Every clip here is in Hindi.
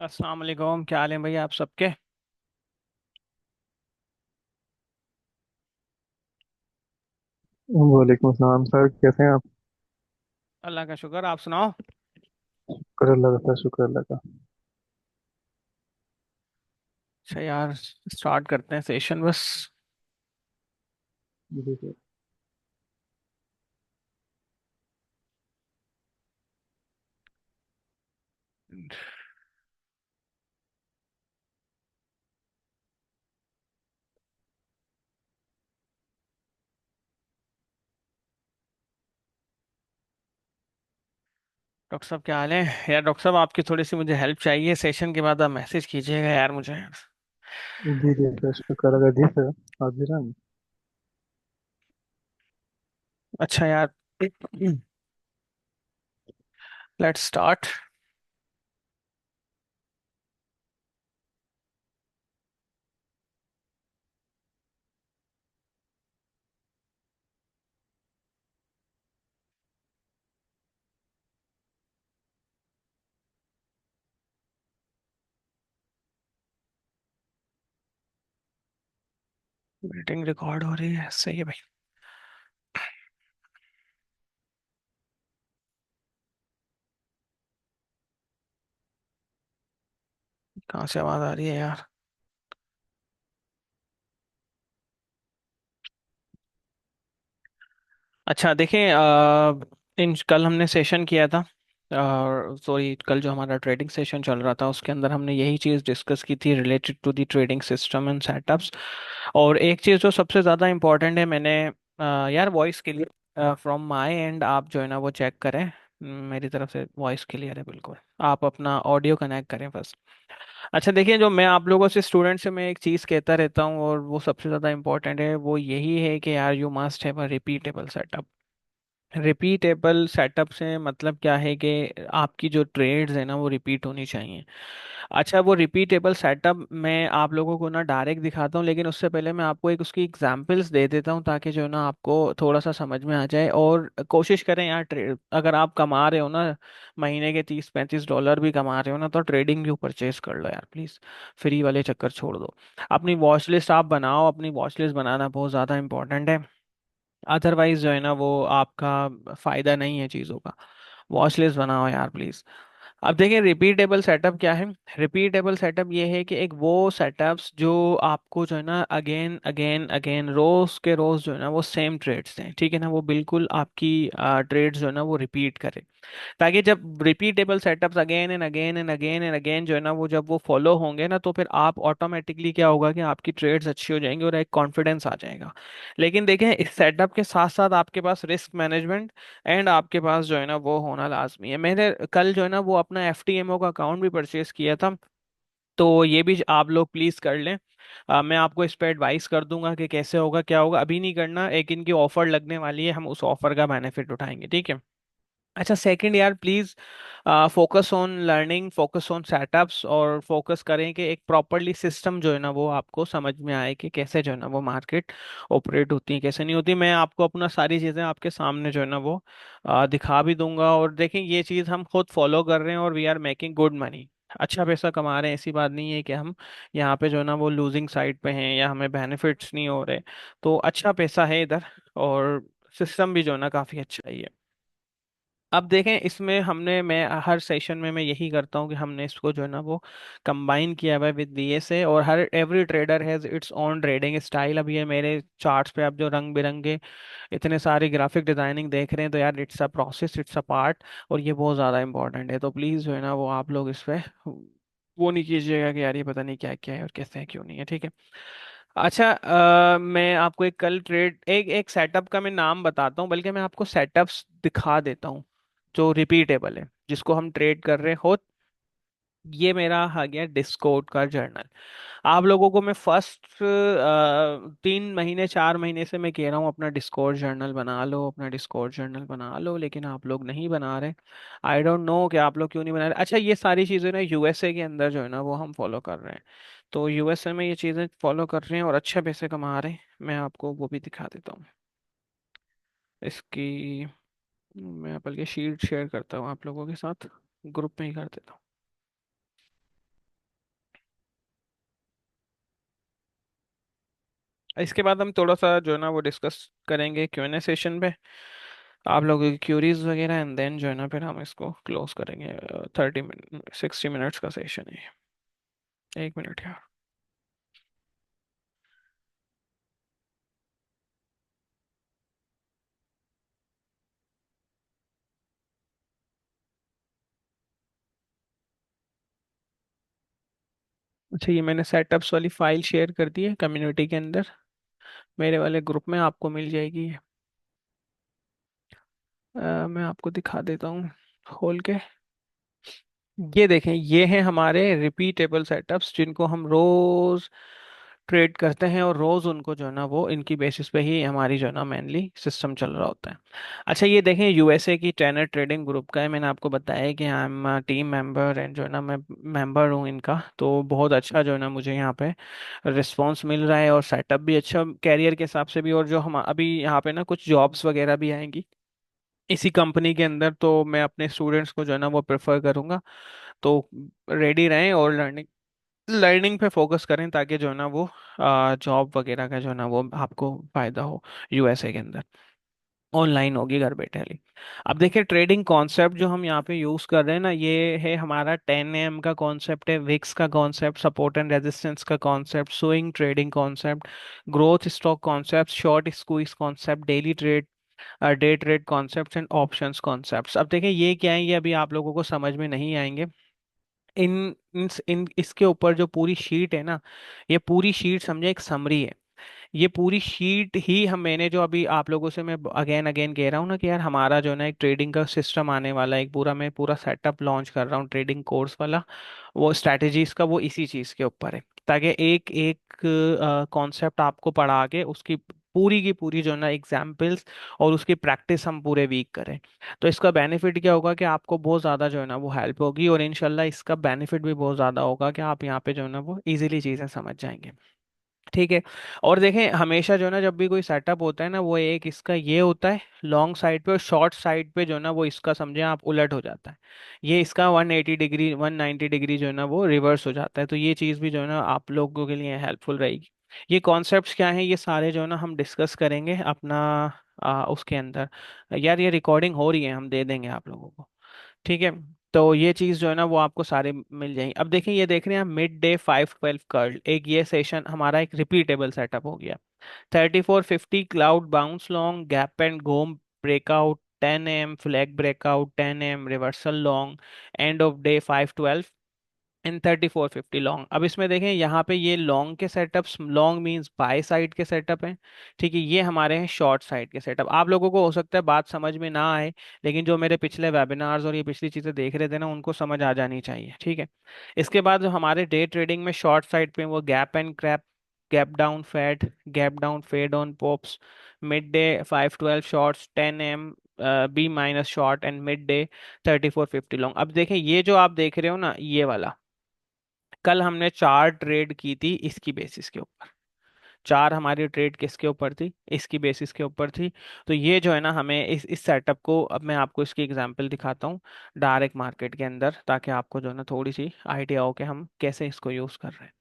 अस्सलाम वालेकुम, क्या हाल है भाई आप सबके। वालेकुम अस्सलाम सर, कैसे हैं आप? अल्लाह का शुक्र, आप सुनाओ। शुक्र अल्लाह का, शुक्र अल्लाह का। अच्छा यार, स्टार्ट करते हैं सेशन बस। जी सर। डॉक्टर साहब क्या हाल है। यार डॉक्टर साहब, आपकी थोड़ी सी मुझे हेल्प चाहिए, सेशन के बाद आप मैसेज कीजिएगा यार मुझे। जी जी सर, शुक्र अल्लाह का। जी सर, हाजिर हैं। अच्छा यार, लेट्स स्टार्ट। मीटिंग रिकॉर्ड हो रही है, सही है भाई। कहाँ से आवाज आ रही है यार। अच्छा देखें, इन कल हमने सेशन किया था, और सॉरी, कल जो हमारा ट्रेडिंग सेशन चल रहा था उसके अंदर हमने यही चीज़ डिस्कस की थी related to the trading system and setups. और एक चीज़ जो सबसे ज़्यादा इम्पोर्टेंट है, मैंने यार voice clear from my and, आप जो है ना वो चेक करें। मेरी तरफ से वॉइस क्लियर है बिल्कुल, आप अपना ऑडियो कनेक्ट करें बस। अच्छा देखिए, जो मैं आप लोगों से स्टूडेंट से मैं एक चीज़ कहता रहता हूँ और वो सबसे ज़्यादा इम्पोर्टेंट है, वो यही है कि यार you must have a repeatable setup. Repeatable setup से मतलब क्या है कि आपकी जो ट्रेड्स है ना वो रिपीट होनी चाहिए। अच्छा, वो रिपीटेबल सेटअप मैं आप लोगों को ना डायरेक्ट दिखाता हूँ, लेकिन उससे पहले मैं आपको एक उसकी एग्जांपल्स दे देता हूँ ताकि जो है ना आपको थोड़ा सा समझ में आ जाए। और कोशिश करें यार, ट्रेड अगर आप कमा रहे हो ना, महीने के 30-35 डॉलर भी कमा रहे हो ना, तो ट्रेडिंग भी परचेज कर लो यार प्लीज़। फ्री वाले चक्कर छोड़ दो। अपनी वॉच लिस्ट आप बनाओ, अपनी वॉच लिस्ट बनाना बहुत ज़्यादा इंपॉर्टेंट है। अदरवाइज जो है ना वो आपका फायदा नहीं है चीज़ों का। वॉच लिस्ट बनाओ यार प्लीज। अब देखिए, रिपीटेबल सेटअप क्या है। रिपीटेबल सेटअप ये है कि एक वो सेटअप्स जो आपको जो है ना अगेन अगेन अगेन रोज के रोज जो है ना वो सेम ट्रेड्स दें, ठीक है ना, वो बिल्कुल आपकी ट्रेड्स जो है ना वो रिपीट करें। ताकि जब repeatable setups again and again and again and again जो है ना वो जब वो फॉलो होंगे ना, तो फिर आप ऑटोमेटिकली क्या होगा कि आपकी ट्रेड्स अच्छी हो जाएंगी और एक कॉन्फिडेंस आ जाएगा। लेकिन देखें, इस सेटअप के साथ साथ आपके पास रिस्क मैनेजमेंट एंड आपके पास जो है ना वो होना लाजमी है। मैंने कल जो है ना वो अपना FTMO का अकाउंट भी परचेज किया था, तो ये भी आप लोग प्लीज कर लें। मैं आपको इस पे एडवाइस कर दूंगा कि कैसे होगा क्या होगा, अभी नहीं करना, एक इनकी ऑफर लगने वाली है, हम उस ऑफर का बेनिफिट उठाएंगे, ठीक है। अच्छा सेकंड यार, please focus on learning, focus on setups, और फोकस करें कि एक प्रॉपरली सिस्टम जो है ना वो आपको समझ में आए कि कैसे जो है ना वो मार्केट ऑपरेट होती है कैसे नहीं होती। मैं आपको अपना सारी चीज़ें आपके सामने जो है ना वो दिखा भी दूंगा। और देखें, ये चीज़ हम खुद फॉलो कर रहे हैं और we are making good money, अच्छा पैसा कमा रहे हैं। ऐसी बात नहीं है कि हम यहाँ पे जो है ना वो लूजिंग साइड पे हैं या हमें बेनिफिट्स नहीं हो रहे। तो अच्छा पैसा है इधर, और सिस्टम भी जो है ना काफ़ी अच्छा ही है। अब देखें, इसमें हमने मैं हर सेशन में मैं यही करता हूँ कि हमने इसको जो है ना वो कंबाइन किया हुआ है विद BSA, और हर every trader has its own trading style. अब ये मेरे चार्ट्स पे आप जो रंग बिरंगे इतने सारे ग्राफिक डिजाइनिंग देख रहे हैं, तो यार it's a process, it's a part, और ये बहुत ज़्यादा इंपॉर्टेंट है। तो प्लीज़ जो है ना वो आप लोग इस पे वो नहीं कीजिएगा कि यार ये पता नहीं क्या क्या है और कैसे है क्यों नहीं है, ठीक है। अच्छा, मैं आपको एक कल ट्रेड एक एक सेटअप का मैं नाम बताता हूँ, बल्कि मैं आपको सेटअप्स दिखा देता हूँ जो रिपीटेबल है, जिसको हम ट्रेड कर रहे हो। ये मेरा आ गया डिस्कॉर्ड का जर्नल। आप लोगों को मैं फर्स्ट 3 महीने 4 महीने से मैं कह रहा हूँ अपना डिस्कॉर्ड जर्नल बना लो, अपना डिस्कॉर्ड जर्नल बना लो, लेकिन आप लोग नहीं बना रहे। आई डोंट नो कि आप लोग क्यों नहीं बना रहे। अच्छा, ये सारी चीज़ें ना USA के अंदर जो है ना वो हम फॉलो कर रहे हैं, तो USA में ये चीज़ें फॉलो कर रहे हैं और अच्छे पैसे कमा रहे हैं। मैं आपको वो भी दिखा देता हूँ इसकी। मैं बल्कि शीट शेयर करता हूँ आप लोगों के साथ, ग्रुप में ही कर देता हूँ। इसके बाद हम थोड़ा सा जो है ना वो डिस्कस करेंगे Q&A सेशन पे, आप लोगों की क्यूरीज वगैरह, एंड देन जो है ना फिर हम इसको क्लोज करेंगे। 30 मिनट 60 मिनट्स का सेशन है। 1 मिनट यार। अच्छा, ये मैंने सेटअप्स वाली फाइल शेयर कर दी है कम्युनिटी के अंदर, मेरे वाले ग्रुप में आपको मिल जाएगी। मैं आपको दिखा देता हूँ खोल के। ये देखें, ये हैं हमारे रिपीटेबल सेटअप्स जिनको हम रोज ट्रेड करते हैं, और रोज उनको जो है ना वो इनकी बेसिस पे ही हमारी जो है ना मेनली सिस्टम चल रहा होता है। अच्छा, ये देखें यूएसए की टेनर ट्रेडिंग ग्रुप का है। मैंने आपको बताया है कि I am team member, and जो है ना मैं मेंबर हूँ इनका। तो बहुत अच्छा जो है ना मुझे यहाँ पे रिस्पॉन्स मिल रहा है, और सेटअप भी अच्छा कैरियर के हिसाब से भी। और जो हम अभी यहाँ पे ना कुछ जॉब्स वगैरह भी आएंगी इसी कंपनी के अंदर, तो मैं अपने स्टूडेंट्स को जो है ना वो प्रेफर करूँगा। तो रेडी रहें और लर्निंग लर्निंग पे फोकस करें, ताकि जो है ना वो जॉब वगैरह का जो है ना वो आपको फायदा हो। यूएसए के अंदर ऑनलाइन होगी, घर बैठे वाली। अब देखिए, ट्रेडिंग कॉन्सेप्ट जो हम यहाँ पे यूज कर रहे हैं ना, ये है हमारा 10 AM का कॉन्सेप्ट है, विक्स का कॉन्सेप्ट, सपोर्ट एंड रेजिस्टेंस का concept, swing trading concept, growth stock concept, short squeeze concept, daily trade, day trade concepts and options concepts. अब देखिए ये क्या है, ये अभी आप लोगों को समझ में नहीं आएंगे। इन इसके ऊपर जो पूरी शीट है ना, ये पूरी शीट समझे एक समरी है। ये पूरी शीट ही हम, मैंने जो अभी आप लोगों से मैं अगेन अगेन कह रहा हूँ ना कि यार हमारा जो है ना एक ट्रेडिंग का सिस्टम आने वाला है, एक पूरा मैं पूरा सेटअप लॉन्च कर रहा हूँ ट्रेडिंग कोर्स वाला, वो स्ट्रैटेजीज का, वो इसी चीज के ऊपर है। ताकि एक एक कॉन्सेप्ट आपको पढ़ा के उसकी पूरी की पूरी जो है ना एग्जाम्पल्स और उसकी प्रैक्टिस हम पूरे वीक करें। तो इसका बेनिफिट क्या होगा कि आपको बहुत ज़्यादा जो है ना वो हेल्प होगी, और इंशाल्लाह इसका बेनिफिट भी बहुत ज़्यादा होगा कि आप यहाँ पे जो है ना वो इजीली चीज़ें समझ जाएंगे। ठीक है। और देखें, हमेशा जो है ना जब भी कोई सेटअप होता है ना, वो एक इसका ये होता है लॉन्ग साइड पे, और शॉर्ट साइड पे जो है ना वो इसका समझे आप उलट हो जाता है। ये इसका 180 डिग्री 190 डिग्री जो है ना वो रिवर्स हो जाता है। तो ये चीज़ भी जो है ना आप लोगों के लिए हेल्पफुल रहेगी। ये कॉन्सेप्ट्स क्या हैं, ये सारे जो है ना हम डिस्कस करेंगे अपना उसके अंदर। यार ये रिकॉर्डिंग हो रही है, हम दे देंगे आप लोगों को। ठीक है। तो ये चीज़ जो है ना वो आपको सारे मिल जाएंगे। अब देखें, ये देख रहे हैं मिड डे 512 कर्ल, एक ये सेशन हमारा एक रिपीटेबल सेटअप हो गया। 3450 cloud bounce long, gap and go breakout, 10 AM flag breakout, 10 AM reversal long, end of day 512 in 3450 long. अब इसमें देखें, यहाँ पे ये लॉन्ग के setups, long means buy side के सेटअप हैं। ठीक है, ये हमारे हैं शॉर्ट साइड के सेटअप। आप लोगों को हो सकता है बात समझ में ना आए, लेकिन जो मेरे पिछले वेबिनार्स और ये पिछली चीज़ें देख रहे थे ना, उनको समझ आ जानी चाहिए। ठीक है। इसके बाद जो हमारे डे ट्रेडिंग में शॉर्ट साइड पे वो gap and crap, gap down fade on pops, mid day 512 shorts, 10 AM B minus short, and mid day 3450 long. अब देखें, ये जो आप देख रहे हो ना ये वाला, कल हमने चार ट्रेड की थी इसकी बेसिस के ऊपर। चार हमारी ट्रेड किसके ऊपर थी, इसकी बेसिस के ऊपर थी। तो ये जो है ना हमें इस सेटअप को, अब मैं आपको इसकी एग्जांपल दिखाता हूँ डायरेक्ट मार्केट के अंदर, ताकि आपको जो है ना थोड़ी सी आइडिया हो कि हम कैसे इसको यूज़ कर रहे हैं।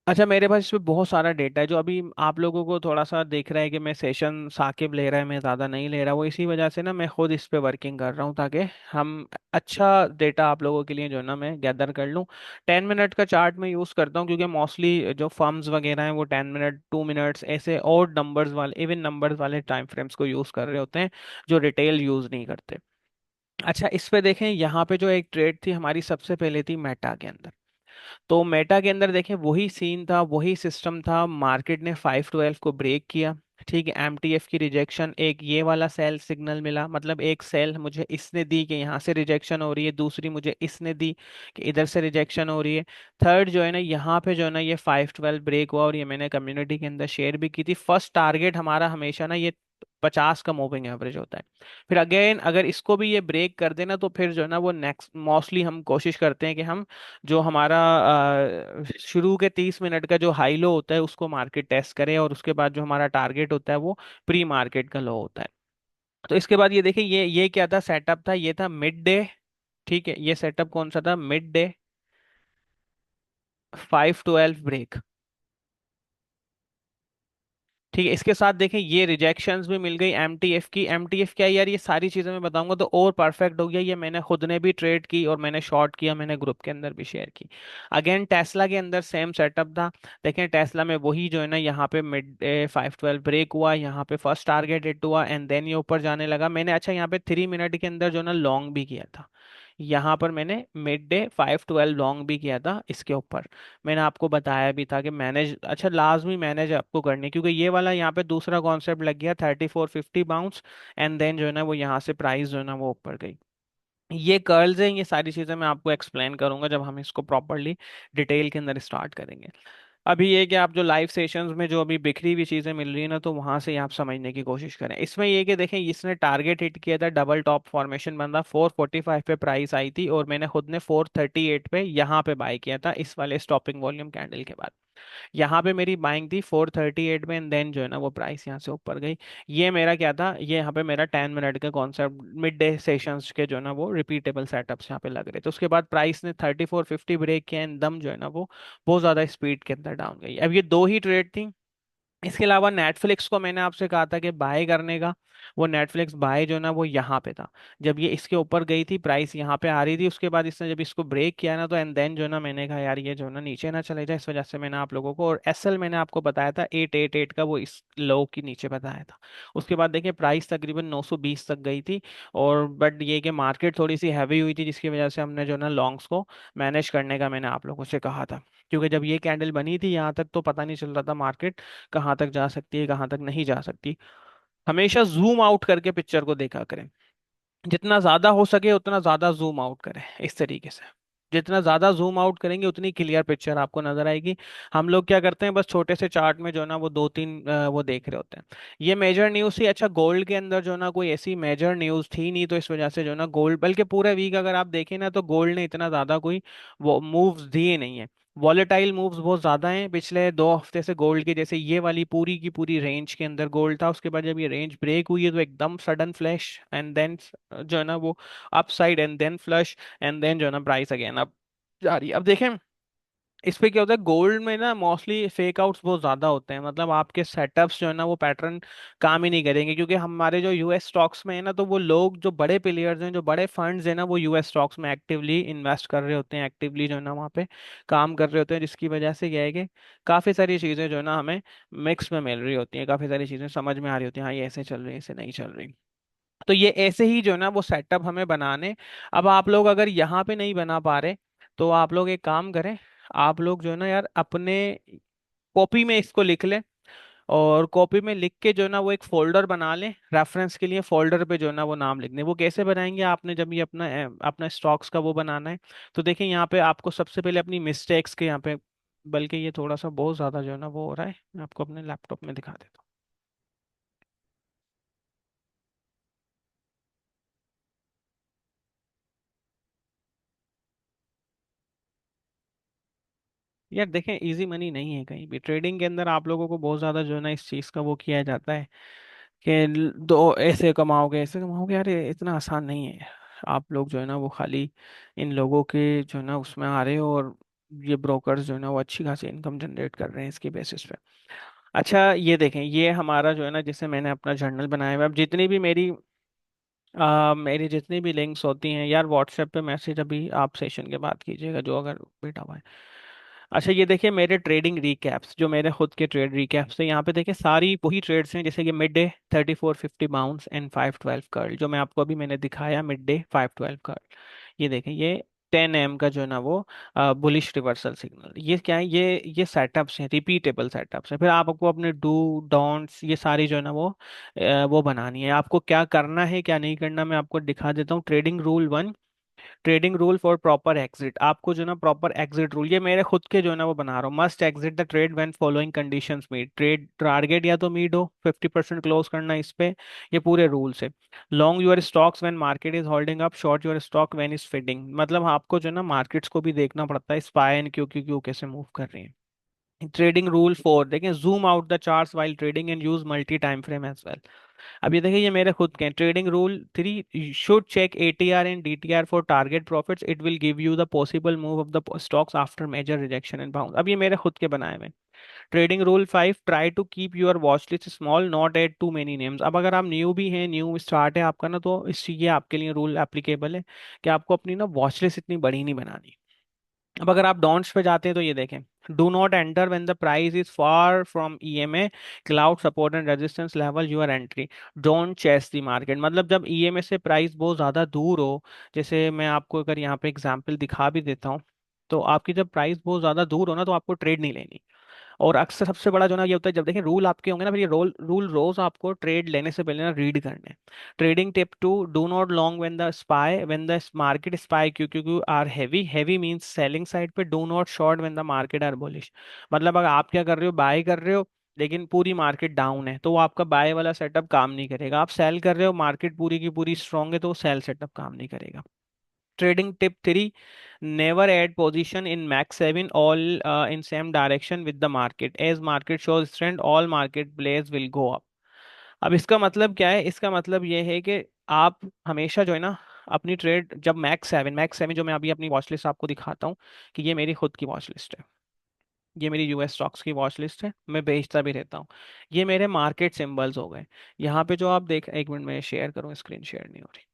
अच्छा, मेरे पास इसमें बहुत सारा डेटा है, जो अभी आप लोगों को थोड़ा सा देख रहा है कि मैं सेशन साकिब ले रहा है, मैं ज़्यादा नहीं ले रहा, वो इसी वजह से ना मैं खुद इस पे वर्किंग कर रहा हूँ, ताकि हम अच्छा डेटा आप लोगों के लिए जो है ना मैं गैदर कर लूँ। 10 मिनट का चार्ट मैं यूज़ करता हूँ, क्योंकि मोस्टली जो फर्म्स वगैरह हैं वो 10 मिनट 2 मिनट्स ऐसे और नंबर्स वाले, इवन नंबर्स वाले टाइम फ्रेम्स को यूज़ कर रहे होते हैं, जो रिटेल यूज़ नहीं करते। अच्छा, इस पे देखें, यहाँ पे जो एक ट्रेड थी हमारी सबसे पहले थी मेटा के अंदर। तो मेटा के अंदर देखें, वही सीन था, वही सिस्टम था, मार्केट ने 512 को ब्रेक किया। ठीक है, एमटीएफ की रिजेक्शन, एक ये वाला सेल सिग्नल मिला, मतलब एक सेल मुझे इसने दी कि यहाँ से रिजेक्शन हो रही है, दूसरी मुझे इसने दी कि इधर से रिजेक्शन हो रही है। थर्ड जो है ना यहाँ पे जो है ना ये 512 ब्रेक हुआ, और ये मैंने कम्युनिटी के अंदर शेयर भी की थी। फर्स्ट टारगेट हमारा हमेशा ना ये 50 का मूविंग एवरेज होता है। फिर अगेन अगर इसको भी ये ब्रेक कर देना, तो फिर जो है ना वो नेक्स्ट मोस्टली हम कोशिश करते हैं कि हम जो हमारा शुरू के 30 मिनट का जो हाई लो होता है उसको मार्केट टेस्ट करे, और उसके बाद जो हमारा टारगेट होता है वो प्री मार्केट का लो होता है। तो इसके बाद ये देखिए, ये क्या था सेटअप, था ये था मिड डे। ठीक है, ये सेटअप कौन सा था, मिड डे 512 ब्रेक। ठीक है, इसके साथ देखें ये रिजेक्शंस भी मिल गई एमटीएफ की। एमटीएफ क्या है यार, ये सारी चीजें मैं बताऊंगा तो और परफेक्ट हो गया। ये मैंने खुद ने भी ट्रेड की और मैंने शॉर्ट किया, मैंने ग्रुप के अंदर भी शेयर की। अगेन टेस्ला के अंदर सेम सेटअप था। देखें टेस्ला में वही जो है ना, यहाँ पे मिड 512 ब्रेक हुआ, यहाँ पे फर्स्ट टारगेट हिट हुआ एंड देन ये ऊपर जाने लगा। मैंने अच्छा यहाँ पे 3 मिनट के अंदर जो है ना लॉन्ग भी किया था। यहाँ पर मैंने मिड डे 512 लॉन्ग भी किया था इसके ऊपर। मैंने आपको बताया भी था कि मैनेज, अच्छा लाजमी मैनेज आपको करनी है, क्योंकि ये वाला यहाँ पे दूसरा कॉन्सेप्ट लग गया 3450 बाउंस एंड देन जो है ना वो यहाँ से प्राइस जो है ना वो ऊपर गई। ये कर्ल्स हैं, ये सारी चीजें मैं आपको एक्सप्लेन करूंगा जब हम इसको प्रॉपरली डिटेल के अंदर स्टार्ट करेंगे। अभी ये कि आप जो लाइव सेशंस में जो अभी बिखरी हुई चीजें मिल रही है ना, तो वहां से आप समझने की कोशिश करें। इसमें ये कि देखें इसने टारगेट हिट किया था, डबल टॉप फॉर्मेशन बंदा 445 पे प्राइस आई थी और मैंने खुद ने 438 पे यहाँ पे बाय किया था इस वाले स्टॉपिंग वॉल्यूम कैंडल के बाद। यहाँ पे मेरी बाइंग थी 438 में एंड देन जो है ना वो प्राइस यहाँ से ऊपर गई। ये मेरा क्या था, ये यहाँ पे मेरा 10 मिनट का कॉन्सेप्ट मिड डे सेशंस के जो है ना वो रिपीटेबल सेटअप्स यहाँ पे लग रहे थे। उसके बाद प्राइस ने 3450 ब्रेक किया एंड दम जो है ना वो बहुत ज्यादा स्पीड के अंदर डाउन गई। अब ये दो ही ट्रेड थी। इसके अलावा नेटफ्लिक्स को मैंने आपसे कहा था कि बाय करने का, वो नेटफ्लिक्स बाय जो है ना वो यहाँ पे था। जब ये इसके ऊपर गई थी, प्राइस यहाँ पे आ रही थी, उसके बाद इसने जब इसको ब्रेक किया ना तो एंड देन जो है ना मैंने कहा यार ये जो है ना नीचे ना चले जाए, इस वजह से मैंने आप लोगों को, और एसएल मैंने आपको बताया था 888 का, वो इस लो की नीचे बताया था। उसके बाद देखिए प्राइस तकरीबन 920 तक गई थी। और बट ये कि मार्केट थोड़ी सी हैवी हुई थी जिसकी वजह से हमने जो है ना लॉन्ग्स को मैनेज करने का मैंने आप लोगों से कहा था। क्योंकि जब ये कैंडल बनी थी यहाँ तक तो पता नहीं चल रहा था मार्केट कहाँ तक जा सकती है कहाँ तक नहीं जा सकती। हमेशा जूम आउट करके पिक्चर को देखा करें। जितना ज्यादा हो सके उतना ज्यादा जूम आउट करें इस तरीके से। जितना ज्यादा जूम आउट करेंगे उतनी क्लियर पिक्चर आपको नजर आएगी। हम लोग क्या करते हैं, बस छोटे से चार्ट में जो है ना वो दो तीन वो देख रहे होते हैं। ये मेजर न्यूज थी। अच्छा गोल्ड के अंदर जो है ना कोई ऐसी मेजर न्यूज थी नहीं, तो इस वजह से जो है ना गोल्ड, बल्कि पूरा वीक अगर आप देखें ना तो गोल्ड ने इतना ज्यादा कोई वो मूव्स दिए नहीं है। वॉलेटाइल मूव्स बहुत ज्यादा हैं पिछले 2 हफ्ते से गोल्ड के। जैसे ये वाली पूरी की पूरी रेंज के अंदर गोल्ड था, उसके बाद जब ये रेंज ब्रेक हुई है तो एकदम सडन फ्लैश एंड देन जो है ना वो upside and then flush and then जो है ना प्राइस अगेन अब जा रही है। अब देखें इस पे क्या होता है, गोल्ड में ना मोस्टली फेक आउट्स बहुत ज्यादा होते हैं। मतलब आपके सेटअप्स जो है ना वो पैटर्न काम ही नहीं करेंगे, क्योंकि हमारे जो यूएस स्टॉक्स में है ना, तो वो लोग जो बड़े प्लेयर्स हैं, जो बड़े फंड्स हैं ना, वो यूएस स्टॉक्स में एक्टिवली इन्वेस्ट कर रहे होते हैं, एक्टिवली जो है ना वहाँ पे काम कर रहे होते हैं, जिसकी वजह से क्या है कि काफ़ी सारी चीज़ें जो है ना हमें मिक्स में मिल रही होती हैं, काफ़ी सारी चीज़ें समझ में आ रही होती हैं, हाँ ये ऐसे चल रही है ऐसे नहीं चल रही। तो ये ऐसे ही जो है ना वो सेटअप हमें बनाने। अब आप लोग अगर यहाँ पे नहीं बना पा रहे तो आप लोग एक काम करें, आप लोग जो है ना यार अपने कॉपी में इसको लिख लें। और कॉपी में लिख के जो है ना वो एक फोल्डर बना लें रेफरेंस के लिए। फोल्डर पे जो है ना वो नाम लिखने, वो कैसे बनाएंगे आपने जब ये अपना अपना स्टॉक्स का वो बनाना है। तो देखिए यहाँ पे आपको सबसे पहले अपनी मिस्टेक्स के यहाँ पे, बल्कि ये थोड़ा सा बहुत ज्यादा जो है ना वो हो रहा है, मैं आपको अपने लैपटॉप में दिखा देता हूँ। यार देखें इजी मनी नहीं है कहीं भी ट्रेडिंग के अंदर। आप लोगों को बहुत ज्यादा जो है ना इस चीज का वो किया जाता है कि दो ऐसे कमाओगे ऐसे कमाओगे, यार ये इतना आसान नहीं है। आप लोग जो है ना वो खाली इन लोगों के जो है ना उसमें आ रहे हो, और ये ब्रोकर्स जो है ना वो अच्छी खासी इनकम जनरेट कर रहे हैं इसकी बेसिस पे। अच्छा ये देखें, ये हमारा जो है ना जिसे मैंने अपना जर्नल बनाया हुआ है। अब जितनी भी मेरी जितनी भी लिंक्स होती हैं यार, व्हाट्सएप पे मैसेज अभी आप सेशन के बाद कीजिएगा जो अगर बैठा हुआ है। अच्छा ये देखिए मेरे ट्रेडिंग रिकैप्स, जो मेरे खुद के ट्रेड रिकैप्स है, यहाँ पे देखिए सारी वही ट्रेड्स हैं, जैसे कि mid day 3450 bounce and 512 curl, जो मैं आपको अभी मैंने दिखाया मिड डे 512 कर्ल। ये देखें ये 10 एम का जो है ना वो बुलिश रिवर्सल सिग्नल। ये क्या है, ये सेटअप्स हैं, रिपीटेबल सेटअप्स हैं। फिर आपको अपने डू डोंट्स ये सारी जो है ना वो बनानी है। आपको क्या करना है क्या नहीं करना मैं आपको दिखा देता हूँ। Trading rule 1, trading rule for proper exit. आपको जो ना प्रॉपर एग्जिट रूल, ये मेरे खुद के जो है ना वो बना रहा हूँ। Must exit the trade when following conditions meet. Trade target या तो मीट हो, 50% क्लोज करना इस पे, ये पूरे रूल्स है। Long your stocks when market is holding up, short your stock when is fading. मतलब आपको जो है ना मार्केट्स को भी देखना पड़ता है, SPY and Q Q Q कैसे मूव कर रही है। ट्रेडिंग रूल 4 देखें, zoom out the charts while trading and use multi time frame as well. अब ये देखिए, ये मेरे खुद के trading rule 3, should check ATR and DTR for target profits, it will give you the possible move of the stocks after major rejection and bounce. अब ये मेरे खुद के बनाए हुए। Trading rule 5, try to keep your watch list small, not add too many names. अब अगर आप न्यू भी हैं, न्यू स्टार्ट है आपका ना, तो इस ये आपके लिए रूल एप्लीकेबल है कि आपको अपनी ना वॉच लिस्ट इतनी बड़ी नहीं बनानी। अब अगर आप डोंट्स पे जाते हैं तो ये देखें, do not enter when the price is far from EMA, cloud support and resistance level, your entry, don't chase the market. मतलब जब ईएमए से प्राइस बहुत ज़्यादा दूर हो, जैसे मैं आपको अगर यहाँ पे एग्जांपल दिखा भी देता हूँ, तो आपकी जब प्राइस बहुत ज़्यादा दूर हो ना, तो आपको ट्रेड नहीं लेनी। और अक्सर सबसे बड़ा जो ना ये होता है, जब देखिए रूल आपके होंगे ना, फिर ये रूल रोज आपको ट्रेड लेने से पहले ना रीड करने हैं। Trading tip 2, do not long when the market SPY Q Q Q are heavy, heavy means selling side पे, do not short when the market are bullish. मतलब अगर आप क्या कर रहे हो, बाय कर रहे हो लेकिन पूरी मार्केट डाउन है, तो वो आपका बाय वाला सेटअप काम नहीं करेगा। आप सेल कर रहे हो, मार्केट पूरी की पूरी स्ट्रांग है, तो वो सेल सेटअप काम नहीं करेगा। Trading tip 3, never add position in max 7 all in same direction with the market. As market shows trend, all market players will go up. अब इसका मतलब क्या है? इसका मतलब ये है कि आप हमेशा जो है ना, अपनी ट्रेड जब मैक्स 7 जो मैं अभी अपनी वॉच लिस्ट आपको दिखाता हूँ, कि ये मेरी खुद की वॉच लिस्ट है, ये मेरी यूएस स्टॉक्स की वॉच लिस्ट है, मैं बेचता भी रहता हूँ। ये मेरे मार्केट सिंबल्स हो गए। यहाँ पे जो आप देख, एक मिनट में शेयर करूँ, स्क्रीन शेयर नहीं हो रही।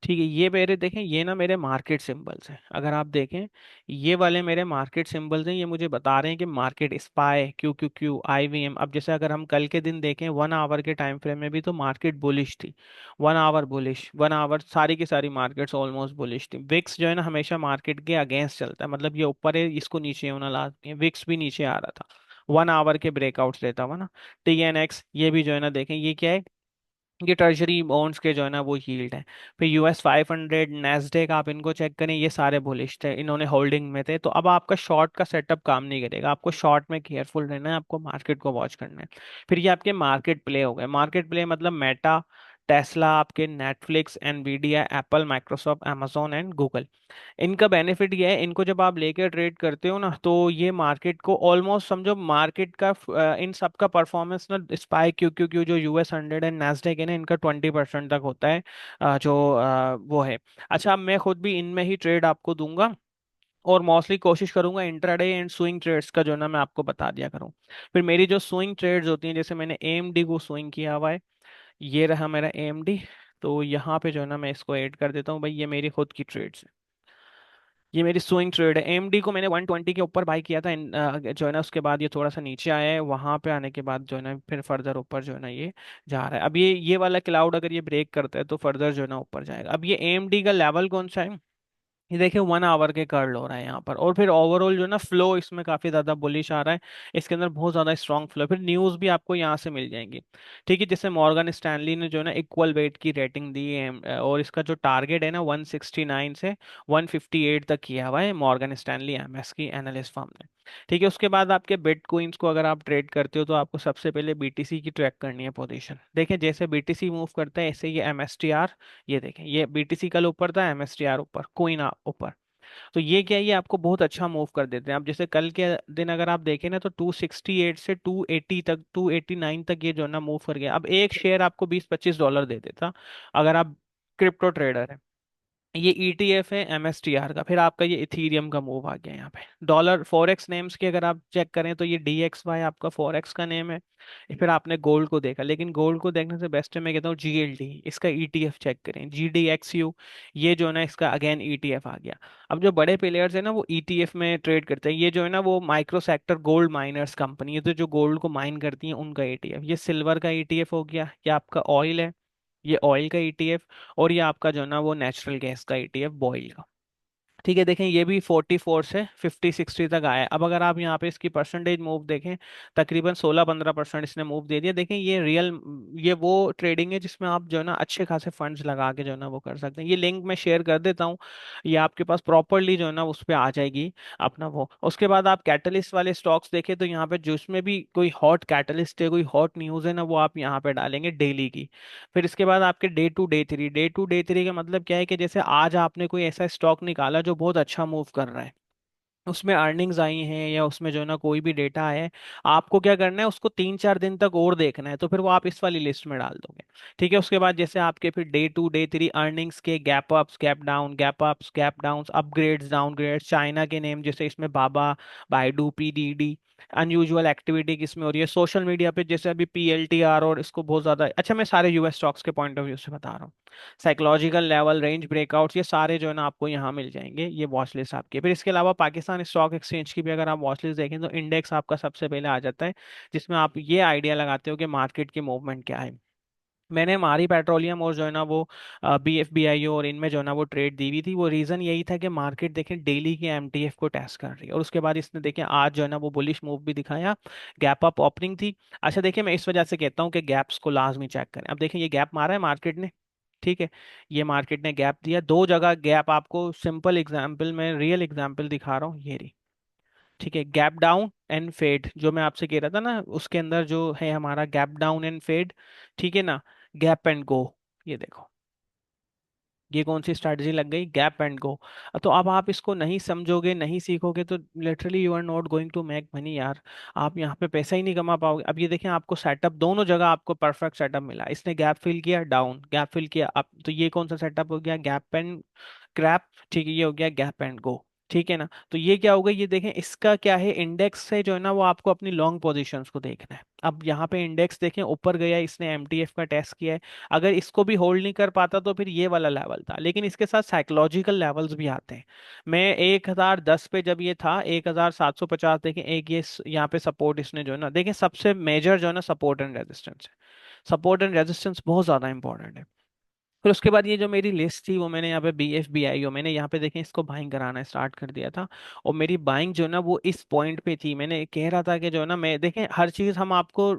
ठीक है, ये मेरे देखें, ये ना मेरे मार्केट सिंबल्स हैं। अगर आप देखें, ये वाले मेरे मार्केट सिंबल्स हैं, ये मुझे बता रहे हैं कि market SPY Q Q Q IVM. अब जैसे अगर हम कल के दिन देखें 1 आवर के टाइम फ्रेम में भी, तो मार्केट बुलिश थी। 1 आवर बुलिश, 1 आवर सारी की सारी मार्केट्स ऑलमोस्ट बुलिश थी। विक्स जो है ना, हमेशा मार्केट के अगेंस्ट चलता है, मतलब ये ऊपर है, इसको नीचे होना लाजमी है। विक्स भी नीचे आ रहा था, 1 आवर के ब्रेकआउट्स लेता हुआ ना। TNX ये भी जो है ना, देखें ये क्या है, ये ट्रेजरी बॉन्ड्स के जो है ना वो यील्ड है। फिर US 500, नेस्डेक, आप इनको चेक करें, ये सारे बुलिश थे, इन्होंने होल्डिंग में थे। तो अब आपका शॉर्ट का सेटअप काम नहीं करेगा, आपको शॉर्ट में केयरफुल रहना है, आपको मार्केट को वॉच करना है। फिर ये आपके मार्केट प्ले हो गए। मार्केट प्ले मतलब मेटा, टेस्ला, आपके Netflix, Nvidia, Apple, Microsoft, amazon and Google. इनका बेनिफिट ये है, इनको जब आप लेकर ट्रेड करते हो ना, तो ये मार्केट को ऑलमोस्ट समझो, मार्केट का इन सब का परफॉर्मेंस ना, स्पाई क्यू क्यू क्यू जो US 100 एंड नैस्डैक है ना, इनका 20% तक होता है। वो है। अच्छा, अब मैं खुद भी इनमें ही ट्रेड आपको दूंगा, और मोस्टली कोशिश करूंगा इंट्राडे एंड स्विंग ट्रेड्स का जो है ना मैं आपको बता दिया करूं। फिर मेरी जो स्विंग ट्रेड्स होती हैं, जैसे मैंने AMD को स्विंग किया हुआ है, ये रहा मेरा AMD। तो यहाँ पे जो है ना मैं इसको ऐड कर देता हूँ भाई, ये मेरी खुद की ट्रेड्स। ये मेरी स्विंग ट्रेड है। AMD को मैंने 120 के ऊपर बाई किया था, जो है ना, उसके बाद ये थोड़ा सा नीचे आया है, वहां पे आने के बाद जो है ना फिर फर्दर ऊपर जो है ना ये जा रहा है। अब ये वाला क्लाउड अगर ये ब्रेक करता है, तो फर्दर जो है ना ऊपर जाएगा। अब ये AMD का लेवल कौन सा है? ये देखिए, 1 आवर के कर्ल हो रहा है यहाँ पर। और फिर ओवरऑल जो है ना फ्लो इसमें काफी ज्यादा बुलिश आ रहा है, इसके अंदर बहुत ज्यादा स्ट्रॉन्ग फ्लो। फिर न्यूज भी आपको यहाँ से मिल जाएंगी। ठीक है, जैसे मॉर्गन स्टैनली ने जो है ना इक्वल वेट की रेटिंग दी है, और इसका जो टारगेट है ना 169 से 158 तक किया हुआ है, मॉर्गन स्टैनली MS की एनालिस्ट फर्म ने। ठीक है, उसके बाद आपके बिटकॉइंस को अगर आप ट्रेड करते हो, तो आपको सबसे पहले BTC की ट्रैक करनी है पोजीशन। देखें, जैसे BTC मूव करता है, ऐसे ये MSTR, ये देखें, ये BTC कल ऊपर था, MSTR ऊपर, कोइन ऊपर। तो ये क्या है, ये आपको बहुत अच्छा मूव कर देते हैं। अब जैसे कल के दिन अगर आप देखें ना, तो 268 से 280 तक, 289 तक ये जो है ना मूव कर गया। अब एक शेयर आपको $20-25 दे देता, अगर आप क्रिप्टो ट्रेडर है। ये ETF है MSTR का। फिर आपका ये इथीरियम का मूव आ गया यहाँ पे। डॉलर फॉरेक्स नेम्स की अगर आप चेक करें, तो ये DXY आपका फॉरेक्स का नेम है। फिर आपने गोल्ड को देखा, लेकिन गोल्ड को देखने से बेस्ट है, मैं कहता हूँ GLD, इसका ETF चेक करें, GDXU। ये जो है ना, इसका अगेन ETF आ गया। अब जो बड़े प्लेयर्स है ना, वो ETF में ट्रेड करते हैं। ये जो है ना, वो micro sector gold miners company है, तो जो गोल्ड को माइन करती है, उनका ETF। ये सिल्वर का ETF हो गया, ये आपका ऑयल है, ये ऑयल का ETF। और ये आपका जो है ना वो नेचुरल गैस का ETF, बॉयल का। ठीक है, देखें, ये भी 44 से 50-60 तक आया है। अब अगर आप यहाँ पे इसकी परसेंटेज मूव देखें, तकरीबन 16-15% इसने मूव दे दिया। देखें, ये रियल, ये वो ट्रेडिंग है जिसमें आप जो है ना अच्छे खासे फंड्स लगा के जो है ना वो कर सकते हैं। ये लिंक मैं शेयर कर देता हूँ, ये आपके पास प्रॉपरली जो है ना उस पर आ जाएगी अपना वो। उसके बाद आप कैटलिस्ट वाले स्टॉक्स देखें, तो यहाँ पे जिसमें भी कोई हॉट कैटलिस्ट है, कोई हॉट न्यूज़ है ना, वो आप यहाँ पे डालेंगे डेली की। फिर इसके बाद आपके डे टू डे थ्री का मतलब क्या है, कि जैसे आज आपने कोई ऐसा स्टॉक निकाला जो बहुत अच्छा मूव कर रहा है, उसमें अर्निंग्स आई हैं या उसमें जो है ना कोई भी डेटा है, आपको क्या करना है, उसको 3 4 दिन तक और देखना है, तो फिर वो आप इस वाली लिस्ट में डाल दोगे। ठीक है, उसके बाद जैसे आपके फिर डे 2 डे 3 अर्निंग्स के gap ups gap down, gap ups gap down, upgrades downgrades, China के नेम जैसे इसमें बाबा, बाइडू, पीडीडी, अनयूजुअल एक्टिविटी किसमें हो रही है, सोशल मीडिया पे जैसे अभी पीएलटीआर, और इसको बहुत ज्यादा, अच्छा मैं सारे यूएस स्टॉक्स के पॉइंट ऑफ व्यू से बता रहा हूँ, साइकोलॉजिकल लेवल, रेंज ब्रेकआउट्स, ये सारे जो है ना आपको यहाँ मिल जाएंगे, ये वॉच लिस्ट आपकी है। फिर इसके अलावा पाकिस्तान स्टॉक एक्सचेंज की भी अगर आप वॉच लिस्ट देखें तो इंडेक्स आपका सबसे पहले आ जाता है, जिसमें आप ये आइडिया लगाते हो कि मार्केट की मूवमेंट क्या है। मैंने मारी पेट्रोलियम और जो है ना वो BFBIO और इनमें जो है ना वो ट्रेड दी हुई थी, वो रीजन यही था कि मार्केट देखें डेली के एमटीएफ को टेस्ट कर रही है, और उसके बाद इसने देखें आज जो है ना वो बुलिश मूव भी दिखाया, गैप अप ओपनिंग थी। अच्छा देखिए, मैं इस वजह से कहता हूँ कि गैप्स को लाजमी चेक करें। अब देखें ये गैप मारा है मार्केट ने, ठीक है, ये मार्केट ने गैप दिया, दो जगह गैप, आपको सिंपल एग्जांपल में रियल एग्जांपल दिखा रहा हूँ, ये रही। ठीक है, गैप डाउन एंड फेड जो मैं आपसे कह रहा था ना, उसके अंदर जो है हमारा गैप डाउन एंड फेड, ठीक है ना, गैप एंड गो, ये देखो, ये कौन सी स्ट्रैटेजी लग गई, गैप एंड गो। तो अब आप इसको नहीं समझोगे, नहीं सीखोगे, तो literally you are not going to make money यार, आप यहाँ पे पैसा ही नहीं कमा पाओगे। अब ये देखें, आपको सेटअप दोनों जगह आपको परफेक्ट सेटअप मिला, इसने गैप फिल किया डाउन, गैप फिल किया अप, तो ये कौन सा सेटअप हो गया, गैप एंड क्रैप, ठीक है, ये हो गया गैप एंड गो। ठीक है ना, तो ये क्या होगा, ये देखें इसका क्या है, इंडेक्स से जो है ना वो आपको अपनी लॉन्ग पोजीशंस को देखना है। अब यहाँ पे इंडेक्स देखें ऊपर गया, इसने एमटीएफ का टेस्ट किया है, अगर इसको भी होल्ड नहीं कर पाता तो फिर ये वाला लेवल था, लेकिन इसके साथ साइकोलॉजिकल लेवल्स भी आते हैं। मैं 1010 पे जब ये था, 1750 देखें, एक ये यहाँ पे सपोर्ट इसने जो है ना, देखें सबसे मेजर जो है ना सपोर्ट एंड रेजिस्टेंस है, सपोर्ट एंड रेजिस्टेंस बहुत ज्यादा इंपॉर्टेंट है। फिर उसके बाद ये जो मेरी लिस्ट थी वो मैंने यहाँ पे BFBIO, मैंने यहाँ पे देखें इसको बाइंग कराना स्टार्ट कर दिया था, और मेरी बाइंग जो है ना वो इस पॉइंट पे थी, मैंने कह रहा था कि जो है ना, मैं देखें हर चीज़ हम आपको